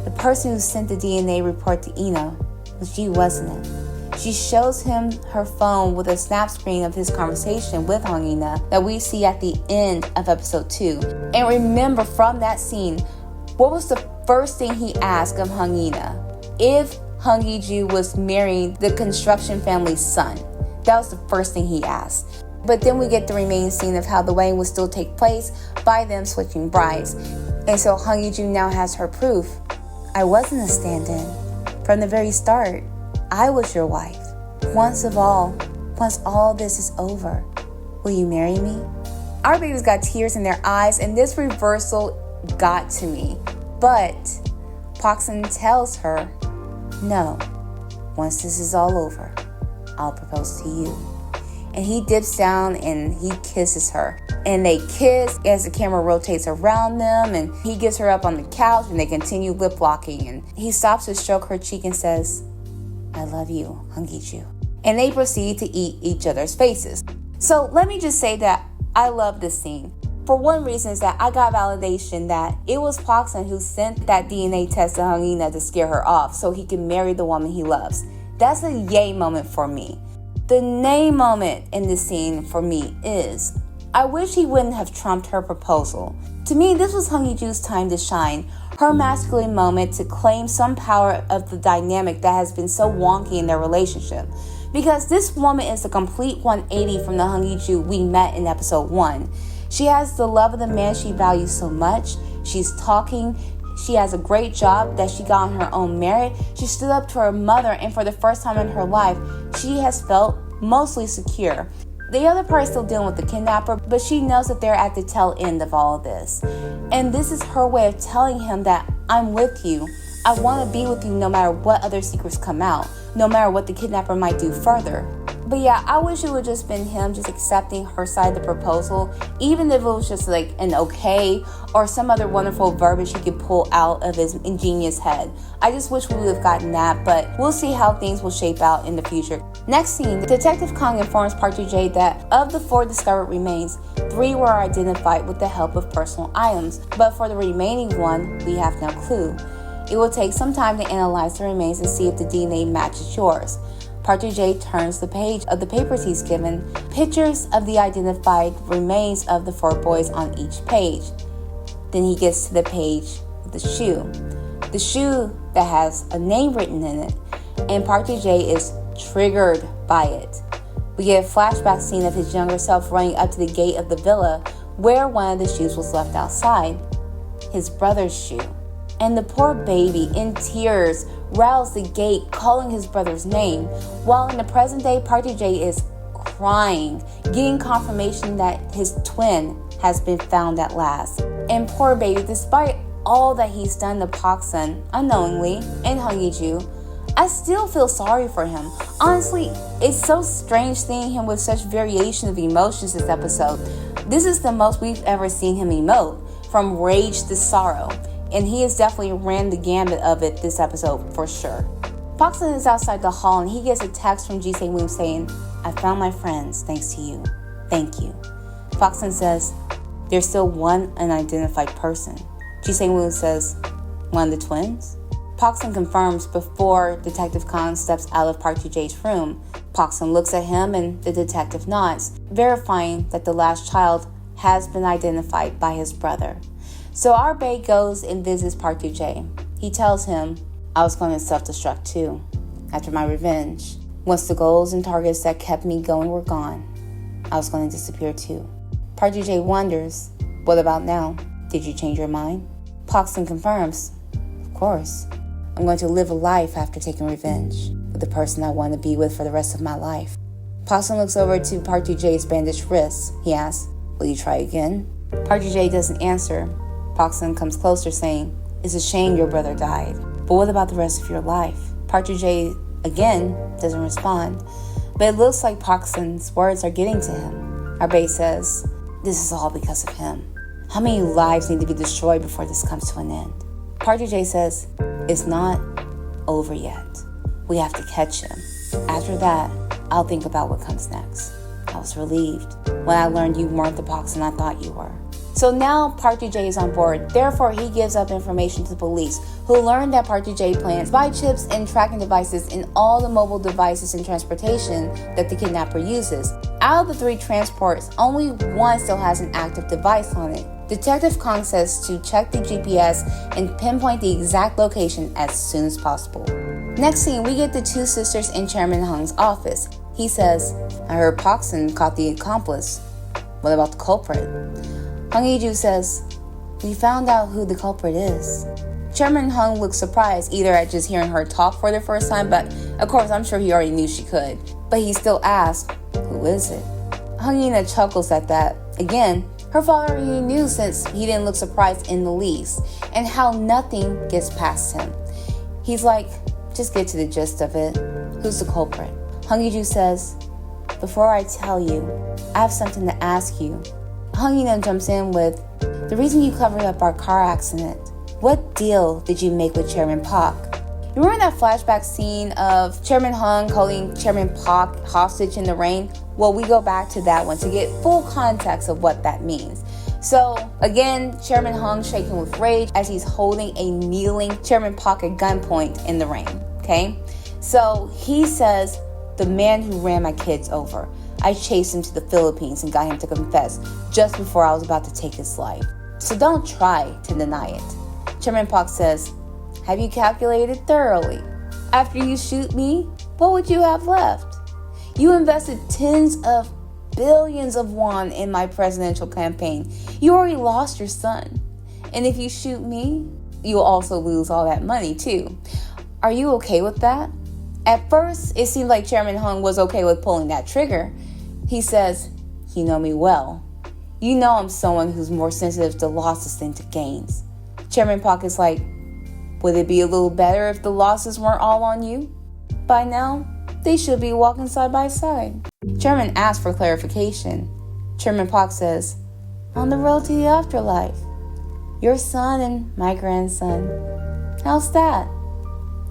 The person who sent the DNA report to Ina was you, wasn't it? She shows him her phone with a snap screen of his conversation with Hangina that we see at the end of episode 2. And remember from that scene, what was the first thing he asked of Hangina? If Hangiju was marrying the construction family's son. That was the first thing he asked. But then we get the remaining scene of how the wedding would still take place by them switching brides. And so Hangiju now has her proof. I wasn't a stand-in. From the very start, I was your wife. Once all this is over, will you marry me? Our babies got tears in their eyes, and this reversal got to me. But Poxon tells her, no, once this is all over, I'll propose to you. and he dips down and he kisses her. And they kiss as the camera rotates around them, and he gets her up on the couch and they continue lip locking, and he stops to stroke her cheek and says, "I love you, Hong-Gi-ju." And they proceed to eat each other's faces. So let me just say that I love this scene. For one reason is that I got validation that it was Park Sun who sent that DNA test to Hung-Ina to scare her off so he can marry the woman he loves. That's a yay moment for me. The nay moment in this scene for me is, I wish he wouldn't have trumped her proposal. To me, this was Hong-Gi-ju's time to shine, her masculine moment to claim some power of the dynamic that has been so wonky in their relationship. Because this woman is a complete 180 from the Hong-Gi-ju we met in episode 1. She has the love of the man she values so much. She's talking. She has a great job that she got on her own merit. She stood up to her mother, and for the first time in her life, she has felt mostly secure. The other part is still dealing with the kidnapper, but she knows that they're at the tail end of all of this. And this is her way of telling him that I'm with you. I want to be with you no matter what other secrets come out, no matter what the kidnapper might do further. But yeah, I wish it would just been him just accepting her side of the proposal, even if it was just like an okay or some other wonderful verbiage he could pull out of his ingenious head. I just wish we would have gotten that, but we'll see how things will shape out in the future. Next scene, Detective Kong informs Park Ji-jae that of the 4 discovered remains, 3 were identified with the help of personal items, but for the remaining 1, we have no clue. It will take some time to analyze the remains and see if the DNA matches yours. Park Ji-jae turns the page of the papers he's given, pictures of the identified remains of the 4 boys on each page. Then he gets to the page with the shoe. The shoe that has a name written in it, and Park Ji-jae is triggered by it. We get a flashback scene of his younger self running up to the gate of the villa where one of the shoes was left outside. His brother's shoe. And the poor baby, in tears, rattles the gate calling his brother's name, while in the present day, Park Ji-jae is crying, getting confirmation that his twin has been found at last. And poor baby, despite all that he's done to Park Sun unknowingly and Hong-Gi-ju, I still feel sorry for him. Honestly, it's so strange seeing him with such variation of emotions this episode. This is the most we've ever seen him emote, from rage to sorrow. And he has definitely ran the gambit of it this episode for sure. Park Sun is outside the hall and he gets a text from Ji Se-woon saying, "I found my friends thanks to you. Thank you." Park Sun says, "There's still one unidentified person." Ji Se-woon says, "One of the twins?" Park Sun confirms before Detective Khan steps out of Park Ji-jae's room. Park Sun looks at him and the detective nods, verifying that the last child has been identified by his brother. So our bae goes and visits Park Ji-jae. He tells him, "I was going to self-destruct too, after my revenge. Once the goals and targets that kept me going were gone, I was going to disappear too." Park Ji-jae wonders, "What about now? Did you change your mind?" Park Sun confirms, "Of course. I'm going to live a life after taking revenge with the person I want to be with for the rest of my life." Park Sun looks over to Park Ji-jae's bandaged wrists. He asks, "Will you try again?" Park Ji-jae doesn't answer. Park Sun comes closer saying, "It's a shame your brother died, but what about the rest of your life?" Park Ji-jae again doesn't respond, but it looks like Park Sun's words are getting to him. Our bae says, "This is all because of him. How many lives need to be destroyed before this comes to an end?" Park Ji-jae says, "It's not over yet. We have to catch him. After that, I'll think about what comes next." I was relieved when I learned you weren't the Park Sun I thought you were. So now Park Ji-jae is on board. Therefore, he gives up information to the police, who learn that Park Ji-jae plans spy chips and tracking devices in all the mobile devices and transportation that the kidnapper uses. Out of the 3 transports, only one still has an active device on it. Detective Kong says to check the GPS and pinpoint the exact location as soon as possible. Next scene, we get the 2 sisters in Chairman Hung's office. He says, "I heard Park Sun caught the accomplice. What about the culprit?" Hong-Gi-ju says, "We found out who the culprit is." Chairman Hung looks surprised either at just hearing her talk for the first time, but of course I'm sure he already knew she could. But he still asks, "Who is it?" Hung-Ina chuckles at that. Again, her father already knew since he didn't look surprised in the least, and how nothing gets past him. He's like, "Just get to the gist of it. Who's the culprit?" Hong-Gi-ju says, Before I tell you, I have something to ask you. Hangina jumps in with, the reason you covered up our car accident. What deal did you make with Chairman Park? You remember that flashback scene of Chairman Hung holding Chairman Park hostage in the rain? Well, we go back to that one to get full context of what that means. So, again, Chairman Hung shaking with rage as he's holding a kneeling Chairman Park at gunpoint in the rain, okay? So, he says, the man who ran my kids over. I chased him to the Philippines and got him to confess just before I was about to take his life. So don't try to deny it. Chairman Park says, have you calculated thoroughly? After you shoot me, what would you have left? You invested tens of billions of won in my presidential campaign. You already lost your son. And if you shoot me, you'll also lose all that money too. Are you okay with that? At first, it seemed like Chairman Hung was okay with pulling that trigger. He says, you know me well. You know I'm someone who's more sensitive to losses than to gains. Chairman Park is like, would it be a little better if the losses weren't all on you? By now, they should be walking side by side. Chairman asks for clarification. Chairman Park says, on the road to the afterlife. Your son and my grandson. How's that?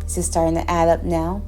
Is it starting to add up now?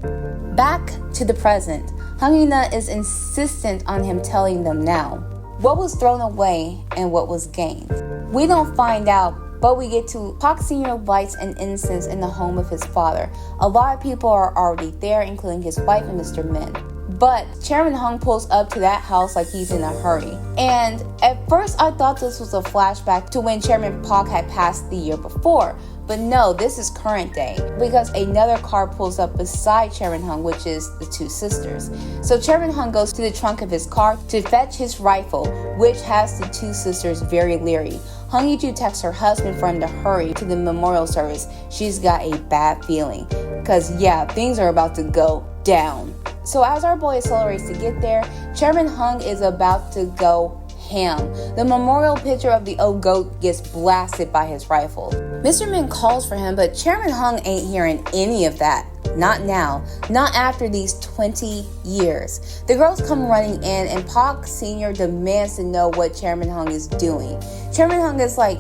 Back to the present. Hangina is insistent on him telling them now what was thrown away and what was gained. We don't find out, but we get to Park Sr. lights and incense in the home of his father. A lot of people are already there, including his wife and Mr. Min. But Chairman Hung pulls up to that house like he's in a hurry. And at first I thought this was a flashback to when Chairman Park had passed the year before. But no, this is current day because another car pulls up beside Chairman Hung, which is the two sisters. So Chairman Hung goes to the trunk of his car to fetch his rifle, which has the two sisters very leery. Hung Yiju texts her husband for him to hurry to the memorial service. She's got a bad feeling because yeah, things are about to go down. So as our boy accelerates to get there, Chairman Hung is about to go ham. The memorial picture of the old goat gets blasted by his rifle. Mr. Min calls for him, but Chairman Hung ain't hearing any of that. Not now. Not after these 20 years. The girls come running in and Park Sr. demands to know what Chairman Hung is doing. Chairman Hung is like,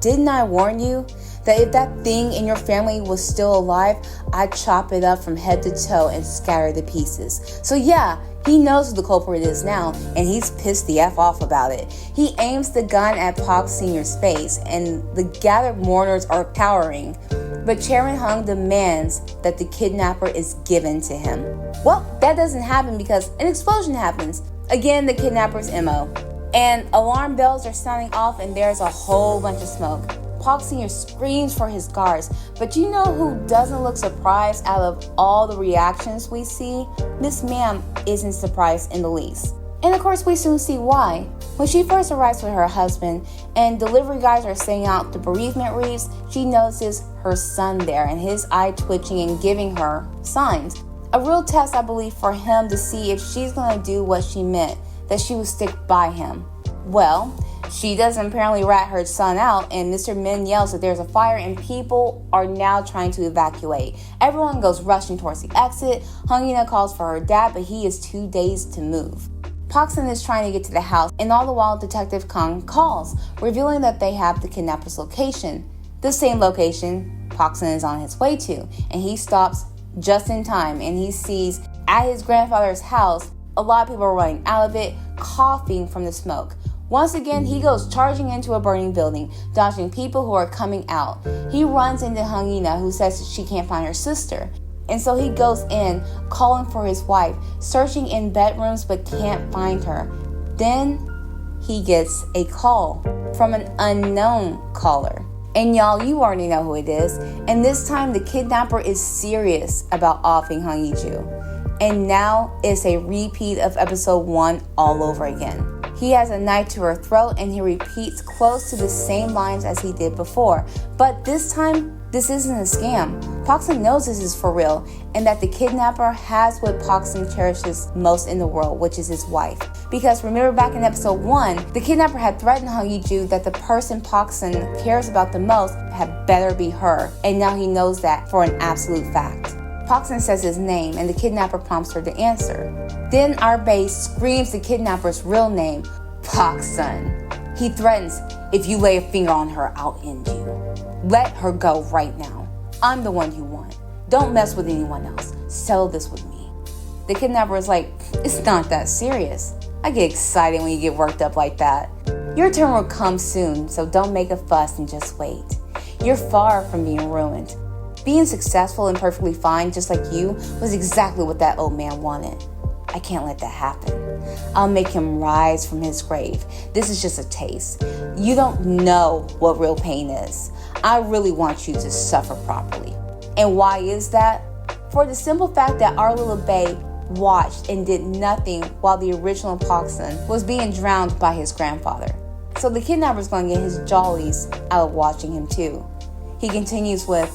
didn't I warn you that if that thing in your family was still alive, I'd chop it up from head to toe and scatter the pieces. So yeah, he knows who the culprit is now, and he's pissed the F off about it. He aims the gun at Park Sr.'s face, and the gathered mourners are cowering. But Chairman Hung demands that the kidnapper is given to him. Well, that doesn't happen because an explosion happens. Again, the kidnapper's MO. And alarm bells are sounding off, and there's a whole bunch of smoke. Park Sr. screams for his guards, but you know who doesn't look surprised out of all the reactions we see? Miss Ma'am isn't surprised in the least. And of course, we soon see why. When she first arrives with her husband and delivery guys are saying out the bereavement wreaths, she notices her son there and his eye twitching and giving her signs. A real test, I believe, for him to see if she's going to do what she meant, that she would stick by him. Well, she doesn't apparently rat her son out, and Mr. Min yells that there's a fire and people are now trying to evacuate. Everyone goes rushing towards the exit. Hangina calls for her dad, but he is too dazed to move. Paksin is trying to get to the house, and all the while Detective Kang calls, revealing that they have the kidnapper's location. The same location Paksin is on his way to, and he stops just in time, and he sees at his grandfather's house, a lot of people are running out of it, coughing from the smoke. Once again, he goes charging into a burning building, dodging people who are coming out. He runs into Hangina, who says she can't find her sister. And so he goes in, calling for his wife, searching in bedrooms but can't find her. Then he gets a call from an unknown caller. And y'all, you already know who it is. And this time the kidnapper is serious about offing Hangiju. And now it's a repeat of episode 1 all over again. He has a knife to her throat and he repeats close to the same lines as he did before. But this time, this isn't a scam. Paksin knows this is for real and that the kidnapper has what Paksin cherishes most in the world, which is his wife. Because remember back in episode 1, the kidnapper had threatened Hangiju that the person Paksin cares about the most had better be her. And now he knows that for an absolute fact. Poxon says his name and the kidnapper prompts her to answer. Then our base screams the kidnapper's real name, Poxon. He threatens, if you lay a finger on her, I'll end you. Let her go right now. I'm the one you want. Don't mess with anyone else. Settle this with me. The kidnapper is like, it's not that serious. I get excited when you get worked up like that. Your turn will come soon, so don't make a fuss and just wait. You're far from being ruined. Being successful and perfectly fine, just like you, was exactly what that old man wanted. I can't let that happen. I'll make him rise from his grave. This is just a taste. You don't know what real pain is. I really want you to suffer properly. And why is that? For the simple fact that our little babe watched and did nothing while the original Poxon was being drowned by his grandfather. So the kidnapper's going to get his jollies out of watching him too. He continues with,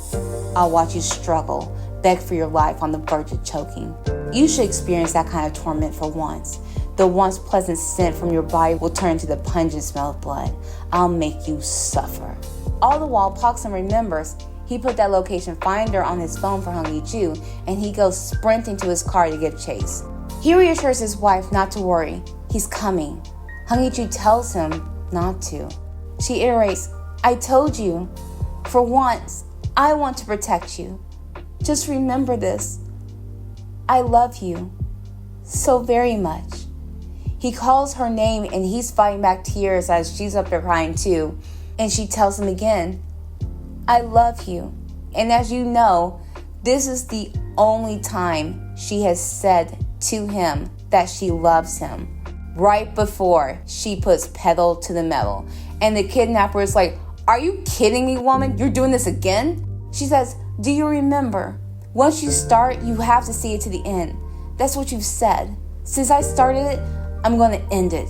I'll watch you struggle, beg for your life on the verge of choking. You should experience that kind of torment for once. The once pleasant scent from your body will turn to the pungent smell of blood. I'll make you suffer. All the while, Poxon remembers he put that location finder on his phone for Hung Yi-ju, and he goes sprinting to his car to give chase. He reassures his wife not to worry. He's coming. Hung Yi-ju tells him not to. She iterates, I told you. For once, I want to protect you. Just remember this. I love you so very much. He calls her name and he's fighting back tears as she's up there crying too. And she tells him again, I love you. And as you know, this is the only time she has said to him that she loves him. Right before she puts pedal to the metal. And the kidnapper is like, are you kidding me, woman? You're doing this again? She says, do you remember? Once you start, you have to see it to the end. That's what you've said. Since I started it, I'm going to end it.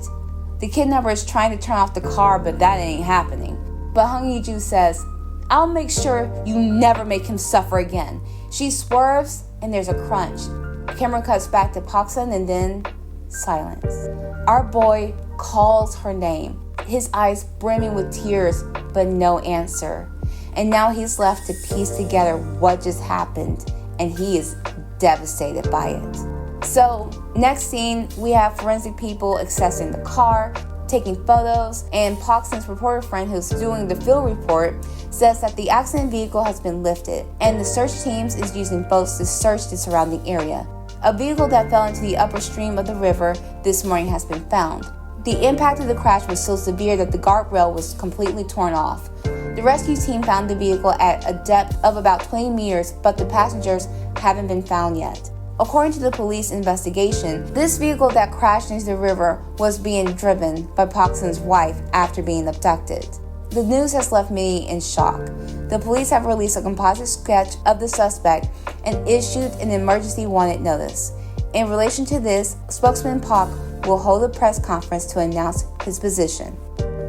The kidnapper is trying to turn off the car, but that ain't happening. But Hung Yi-ju says, I'll make sure you never make him suffer again. She swerves, and there's a crunch. The camera cuts back to Poxon, and then silence. Our boy calls her name, his eyes brimming with tears, but no answer. And now he's left to piece together what just happened, and he is devastated by it. So, next scene, we have forensic people accessing the car, taking photos, and Poxon's reporter friend who's doing the field report says that the accident vehicle has been lifted, and the search teams is using boats to search the surrounding area. A vehicle that fell into the upper stream of the river this morning has been found. The impact of the crash was so severe that the guardrail was completely torn off. The rescue team found the vehicle at a depth of about 20 meters, but the passengers haven't been found yet. According to the police investigation, this vehicle that crashed into the river was being driven by Poxon's wife after being abducted. The news has left many in shock. The police have released a composite sketch of the suspect and issued an emergency wanted notice. In relation to this, spokesman Park will hold a press conference to announce his position.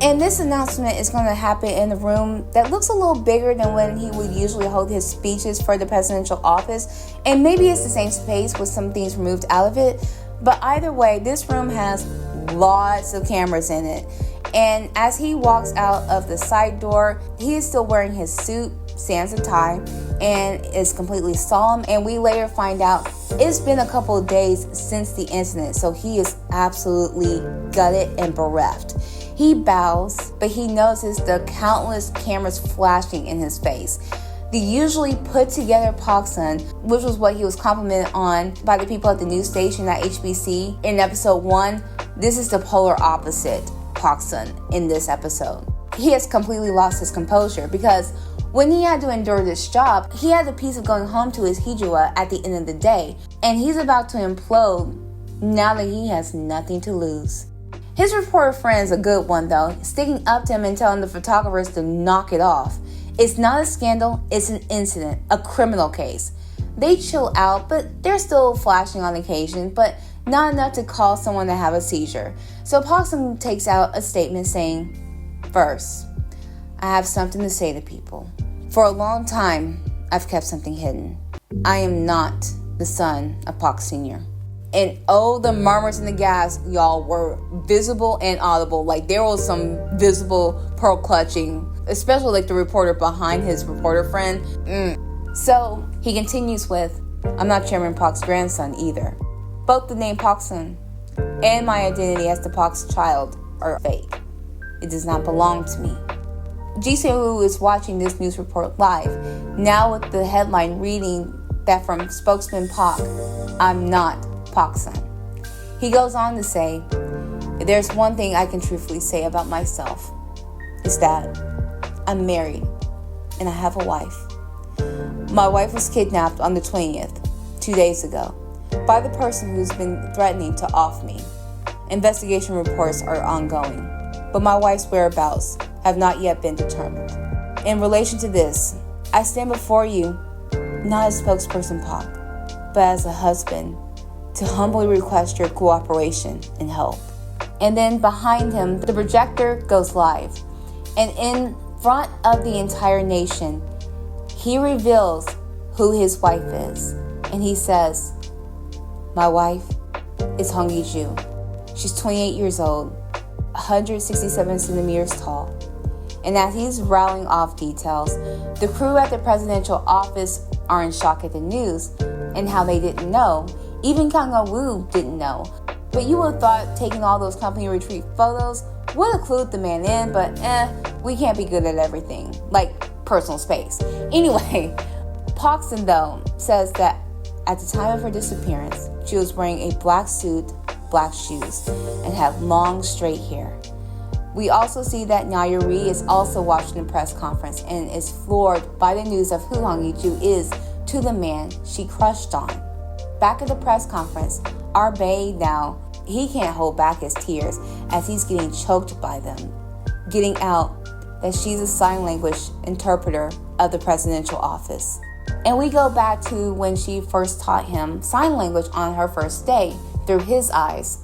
And this announcement is going to happen in a room that looks a little bigger than when he would usually hold his speeches for the presidential office. And maybe it's the same space with some things removed out of it. But either way, this room has lots of cameras in it. And as he walks out of the side door, he is still wearing his suit, sans a tie, and is completely solemn. And we later find out it's been a couple of days since the incident, so he is absolutely gutted and bereft. He bows, but he notices the countless cameras flashing in his face. The usually put together Poxon, which was what he was complimented on by the people at the news station at HBC in episode 1, this is the polar opposite Poxon in this episode. He has completely lost his composure because when he had to endure this job, he had the peace of going home to his hijua at the end of the day, and he's about to implode now that he has nothing to lose. His reporter friend is a good one though, sticking up to him and telling the photographers to knock it off. It's not a scandal, it's an incident, a criminal case. They chill out, but they're still flashing on occasion, but not enough to cause someone to have a seizure. So Poxon takes out a statement saying, first, I have something to say to people. For a long time, I've kept something hidden. I am not the son of Pox Sr. And oh, the murmurs and the gasps, y'all, were visible and audible. Like, there was some visible pearl clutching, especially like the reporter behind his reporter friend. So he continues with, I'm not Chairman Park's grandson either. Both the name Parkson and my identity as the Park's child are fake. It does not belong to me. Ji Se-woo is watching this news report live, now with the headline reading that from spokesman Park, I'm not Parkson. He goes on to say, if there's one thing I can truthfully say about myself, it's that I'm married and I have a wife. My wife was kidnapped on the 20th, 2 days ago, by the person who's been threatening to off me. Investigation reports are ongoing, but my wife's whereabouts have not yet been determined. In relation to this, I stand before you, not as spokesperson Park, but as a husband, to humbly request your cooperation and help. And then behind him, the projector goes live. And in front of the entire nation, he reveals who his wife is. And he says, my wife is Hong Yi-ju. She's 28 years old, 167 centimeters tall. And as he's rattling off details, the crew at the presidential office are in shock at the news and how they didn't know. Even Kang Ah-woo didn't know. But you would have thought taking all those company retreat photos would have clued the man in, but we can't be good at everything, like personal space. Anyway, Parkson, though, says that at the time of her disappearance, she was wearing a black suit, black shoes, and had long, straight hair. We also see that Nya-Ri is also watching the press conference and is floored by the news of who Hong Yi-ju is to the man she crushed on. Back at the press conference, our bae now, he can't hold back his tears as he's getting choked by them, getting out that she's a sign language interpreter of the presidential office. And we go back to when she first taught him sign language on her first day through his eyes.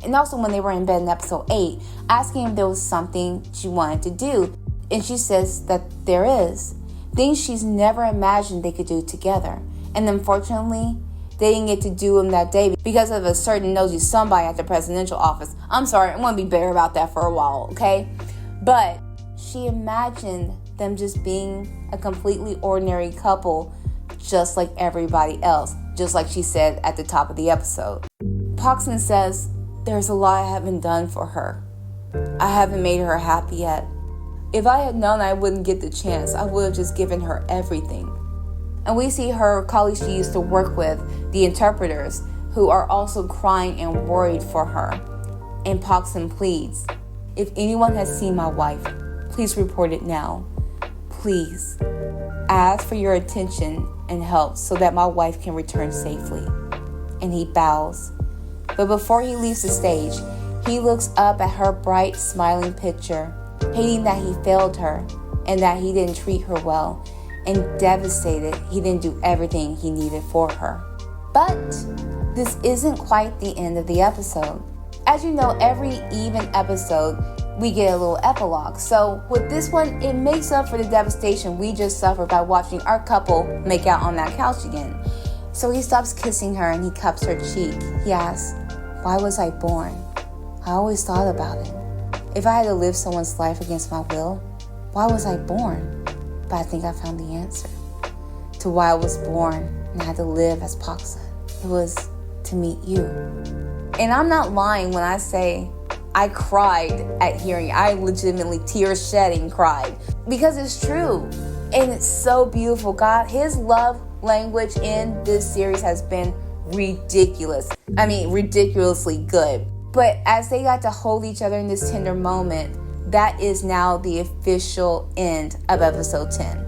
And also when they were in bed in episode 8, asking if there was something she wanted to do. And she says that there is. Things she's never imagined they could do together. And unfortunately, they didn't get to do them that day because of a certain nosy somebody at the presidential office. I'm sorry, I'm going to be bitter about that for a while, okay? But she imagined them just being a completely ordinary couple, just like everybody else, just like she said at the top of the episode. Parkson says, there's a lot I haven't done for her. I haven't made her happy yet. If I had known I wouldn't get the chance, I would have just given her everything. And we see her colleagues she used to work with, the interpreters, who are also crying and worried for her. And Parkson pleads, if anyone has seen my wife, please report it now. Please. I ask for your attention and help so that my wife can return safely. And he bows. But before he leaves the stage, he looks up at her bright, smiling picture, hating that he failed her and that he didn't treat her well, and devastated he didn't do everything he needed for her. But this isn't quite the end of the episode. As you know, every even episode, we get a little epilogue. So with this one, it makes up for the devastation we just suffered by watching our couple make out on that couch again. So he stops kissing her and he cups her cheek. He asks, why was I born? I always thought about it. If I had to live someone's life against my will, why was I born? But I think I found the answer to why I was born and I had to live as Parkson. It was to meet you. And I'm not lying when I say I cried at hearing it. I legitimately tears shedding cried because it's true. And it's so beautiful. God, his love language in this series has been ridiculous. I mean, ridiculously good. But as they got to hold each other in this tender moment, that is now the official end of episode 10.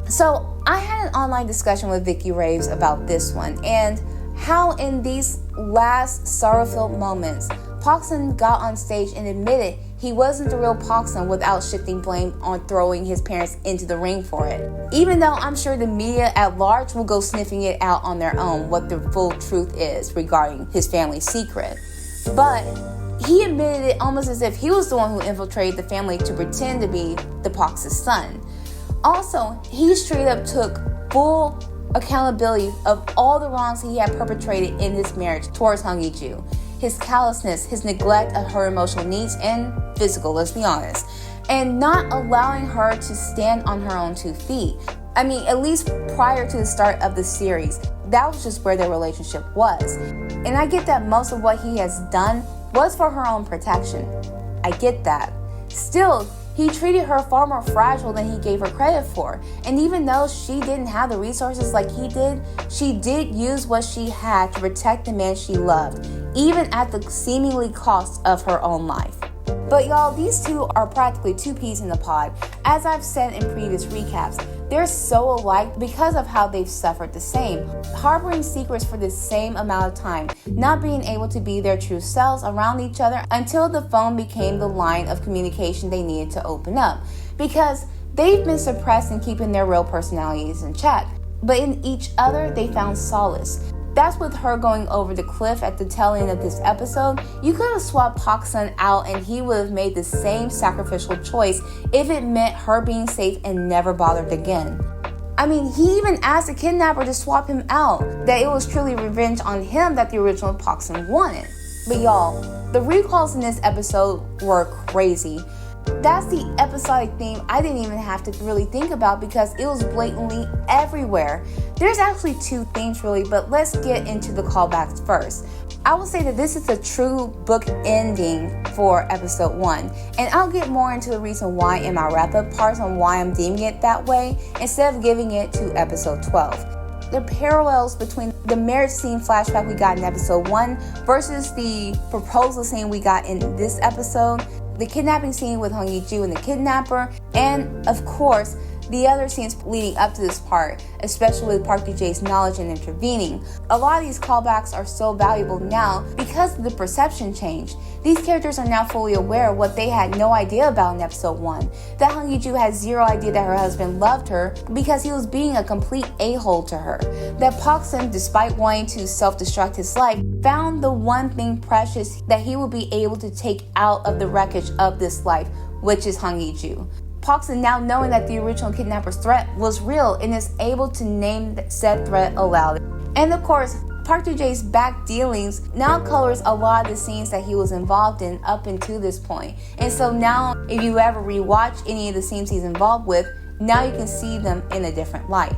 So I had an online discussion with Vicky Raves about this one and how in these last sorrow-filled moments, Parkson got on stage and admitted he wasn't the real Parkson without shifting blame on throwing his parents into the ring for it. Even though I'm sure the media at large will go sniffing it out on their own what the full truth is regarding his family's secret. But he admitted it almost as if he was the one who infiltrated the family to pretend to be the Parks' son. Also, he straight up took full accountability of all the wrongs he had perpetrated in his marriage towards Hong Yi-ju. His callousness, his neglect of her emotional needs and physical, let's be honest, and not allowing her to stand on her own 2 feet. I mean, at least prior to the start of the series, that was just where their relationship was. And I get that most of what he has done was for her own protection. I get that. Still, he treated her far more fragile than he gave her credit for. And even though she didn't have the resources like he did, she did use what she had to protect the man she loved, even at the seemingly cost of her own life. But y'all, these two are practically two peas in the pod. As I've said in previous recaps, they're so alike because of how they've suffered the same, harboring secrets for the same amount of time, not being able to be their true selves around each other until the phone became the line of communication they needed to open up, because they've been suppressed in keeping their real personalities in check. But in each other, they found solace. That's with her going over the cliff at the tail end of this episode. You could have swapped Park's son out and he would have made the same sacrificial choice if it meant her being safe and never bothered again. I mean, he even asked the kidnapper to swap him out, that it was truly revenge on him that the original Park son wanted. But y'all, the recalls in this episode were crazy. That's the episodic theme I didn't even have to really think about because it was blatantly everywhere. There's actually two themes really, but let's get into the callbacks first. I will say that this is a true book ending for episode 1, and I'll get more into the reason why in my wrap-up parts on why I'm deeming it that way instead of giving it to episode 12. The parallels between the marriage scene flashback we got in episode 1 versus the proposal scene we got in this episode, the kidnapping scene with Hong Ye-ju and the kidnapper, and of course, the other scenes leading up to this part, especially with Park Ji-jae's knowledge and intervening. A lot of these callbacks are so valuable now because of the perception change. These characters are now fully aware of what they had no idea about in episode 1. That Hong Ye-ju had zero idea that her husband loved her because he was being a complete a-hole to her. That Park Sun, despite wanting to self-destruct his life, found the one thing precious that he would be able to take out of the wreckage of this life, which is Hong Ye-ju. Park Sun, now knowing that the original kidnapper's threat was real and is able to name said threat aloud. And of course, Park Ji-jae's back dealings now colors a lot of the scenes that he was involved in up until this point. And so now, if you ever rewatch any of the scenes he's involved with, now you can see them in a different light.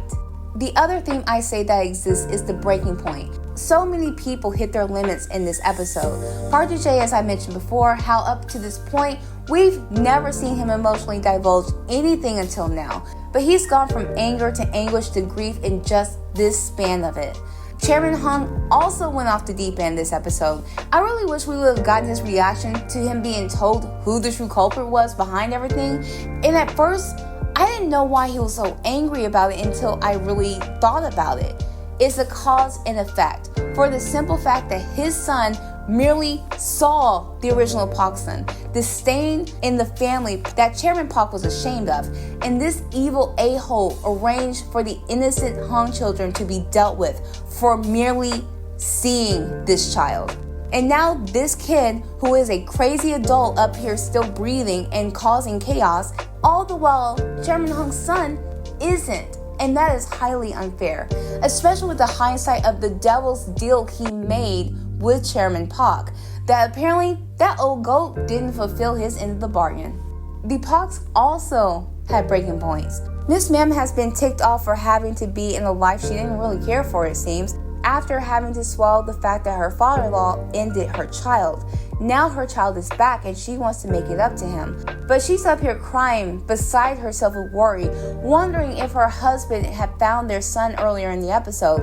The other theme I say that exists is the breaking point. So many people hit their limits in this episode. Park Ji-jae, as I mentioned before, how up to this point, we've never seen him emotionally divulge anything until now. But he's gone from anger to anguish to grief in just this span of it. Chairman Hung also went off the deep end this episode. I really wish we would have gotten his reaction to him being told who the true culprit was behind everything. And at first, I didn't know why he was so angry about it until I really thought about it. It's a cause and effect, for the simple fact that his son merely saw the original Park Sun, the stain in the family that Chairman Park was ashamed of, and this evil a-hole arranged for the innocent Hong children to be dealt with for merely seeing this child. And now this kid, who is a crazy adult up here still breathing and causing chaos, all the while Chairman Hong's son isn't. And that is highly unfair, especially with the hindsight of the devil's deal he made with Chairman Park, that apparently that old goat didn't fulfill his end of the bargain. The Parks also had breaking points. Miss Ma'am has been ticked off for having to be in a life she didn't really care for, it seems, after having to swallow the fact that her father-in-law ended her child. Now her child is back and she wants to make it up to him. But she's up here crying beside herself with worry, wondering if her husband had found their son earlier in the episode.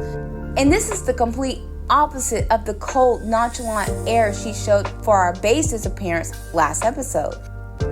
And this is the complete opposite of the cold, nonchalant air she showed for our basis appearance last episode.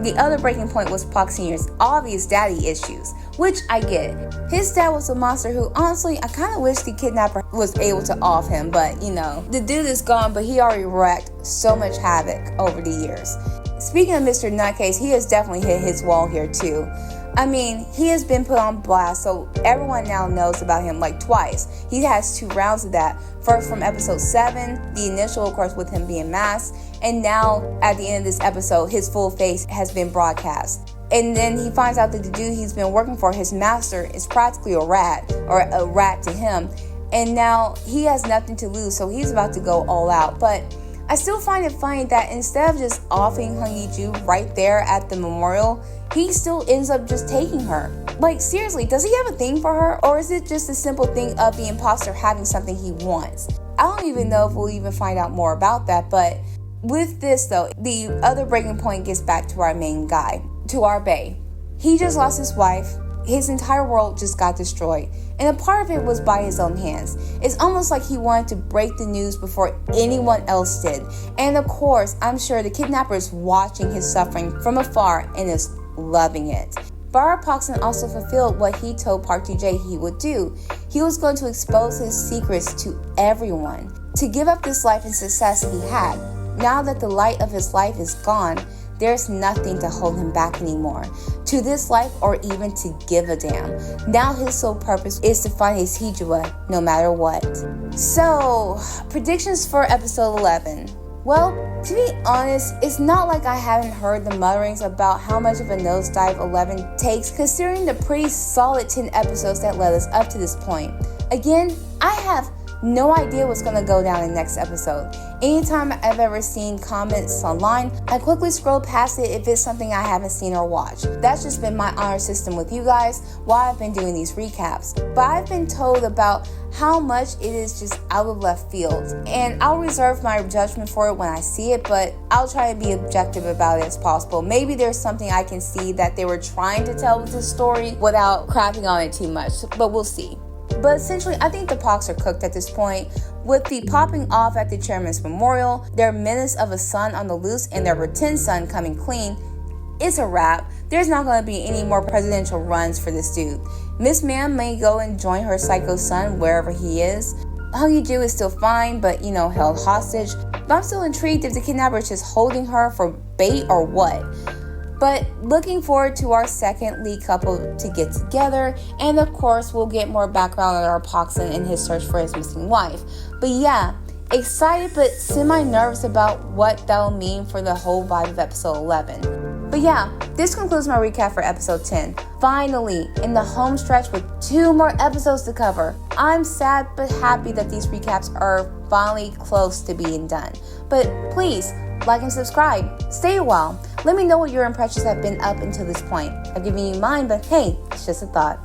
The other breaking point was Park Sr.'s obvious daddy issues, which I get. His dad was a monster who, honestly, I kind of wish the kidnapper was able to off him, but you know, the dude is gone, but he already wreaked so much havoc over the years. Speaking of Mr. Nutcase, he has definitely hit his wall here too. I mean, he has been put on blast, so everyone now knows about him like twice. He has 2 rounds of that. First from episode 7, the initial, of course, with him being masked, and now at the end of this episode, his full face has been broadcast. And then he finds out that the dude he's been working for, his master, is practically a rat, or a rat to him. And now he has nothing to lose, so he's about to go all out. But I still find it funny that instead of just offing Hung Yi-ju right there at the memorial, he still ends up just taking her. Like, seriously, does he have a thing for her? Or is it just a simple thing of the imposter having something he wants? I don't even know if we'll even find out more about that, but with this though, the other breaking point gets back to our main guy, to our bae. He just lost his wife. His entire world just got destroyed, and a part of it was by his own hands. It's almost like he wanted to break the news before anyone else did. And of course, I'm sure the kidnapper is watching his suffering from afar and is loving it. Farrah Parkson also fulfilled what he told Park Ji-jae he would do. He was going to expose his secrets to everyone, to give up this life and success he had. Now that the light of his life is gone, there's nothing to hold him back anymore, to this life or even to give a damn. Now his sole purpose is to find his Hijua no matter what. So, predictions for episode 11. Well, to be honest, it's not like I haven't heard the mutterings about how much of a nosedive 11 takes, considering the pretty solid 10 episodes that led us up to this point. Again, I have no idea what's going to go down in the next episode. Anytime I've ever seen comments online, I quickly scroll past it if it's something I haven't seen or watched. That's just been my honor system with you guys while I've been doing these recaps. But I've been told about how much it is just out of left field, and I'll reserve my judgment for it when I see it, but I'll try to be objective about it as possible. Maybe there's something I can see that they were trying to tell with this story without crapping on it too much, but we'll see. But essentially, I think the Parks are cooked at this point. With the popping off at the chairman's memorial, their menace of a son on the loose, and their pretend son coming clean, it's a wrap. There's not going to be any more presidential runs for this dude. Miss Ma'am may go and join her psycho son wherever he is. Hung Yi-ju is still fine, but held hostage. But I'm still intrigued if the kidnapper is just holding her for bait or what. But looking forward to our second lead couple to get together, and of course we'll get more background on our Parkson and his search for his missing wife. But yeah, excited but semi-nervous about what that'll mean for the whole vibe of episode 11. But yeah, this concludes my recap for episode 10. Finally, in the home stretch with 2 more episodes to cover. I'm sad but happy that these recaps are finally close to being done. But please, like and subscribe. Stay a while. Let me know what your impressions have been up until this point. I've given you mine, but hey, it's just a thought.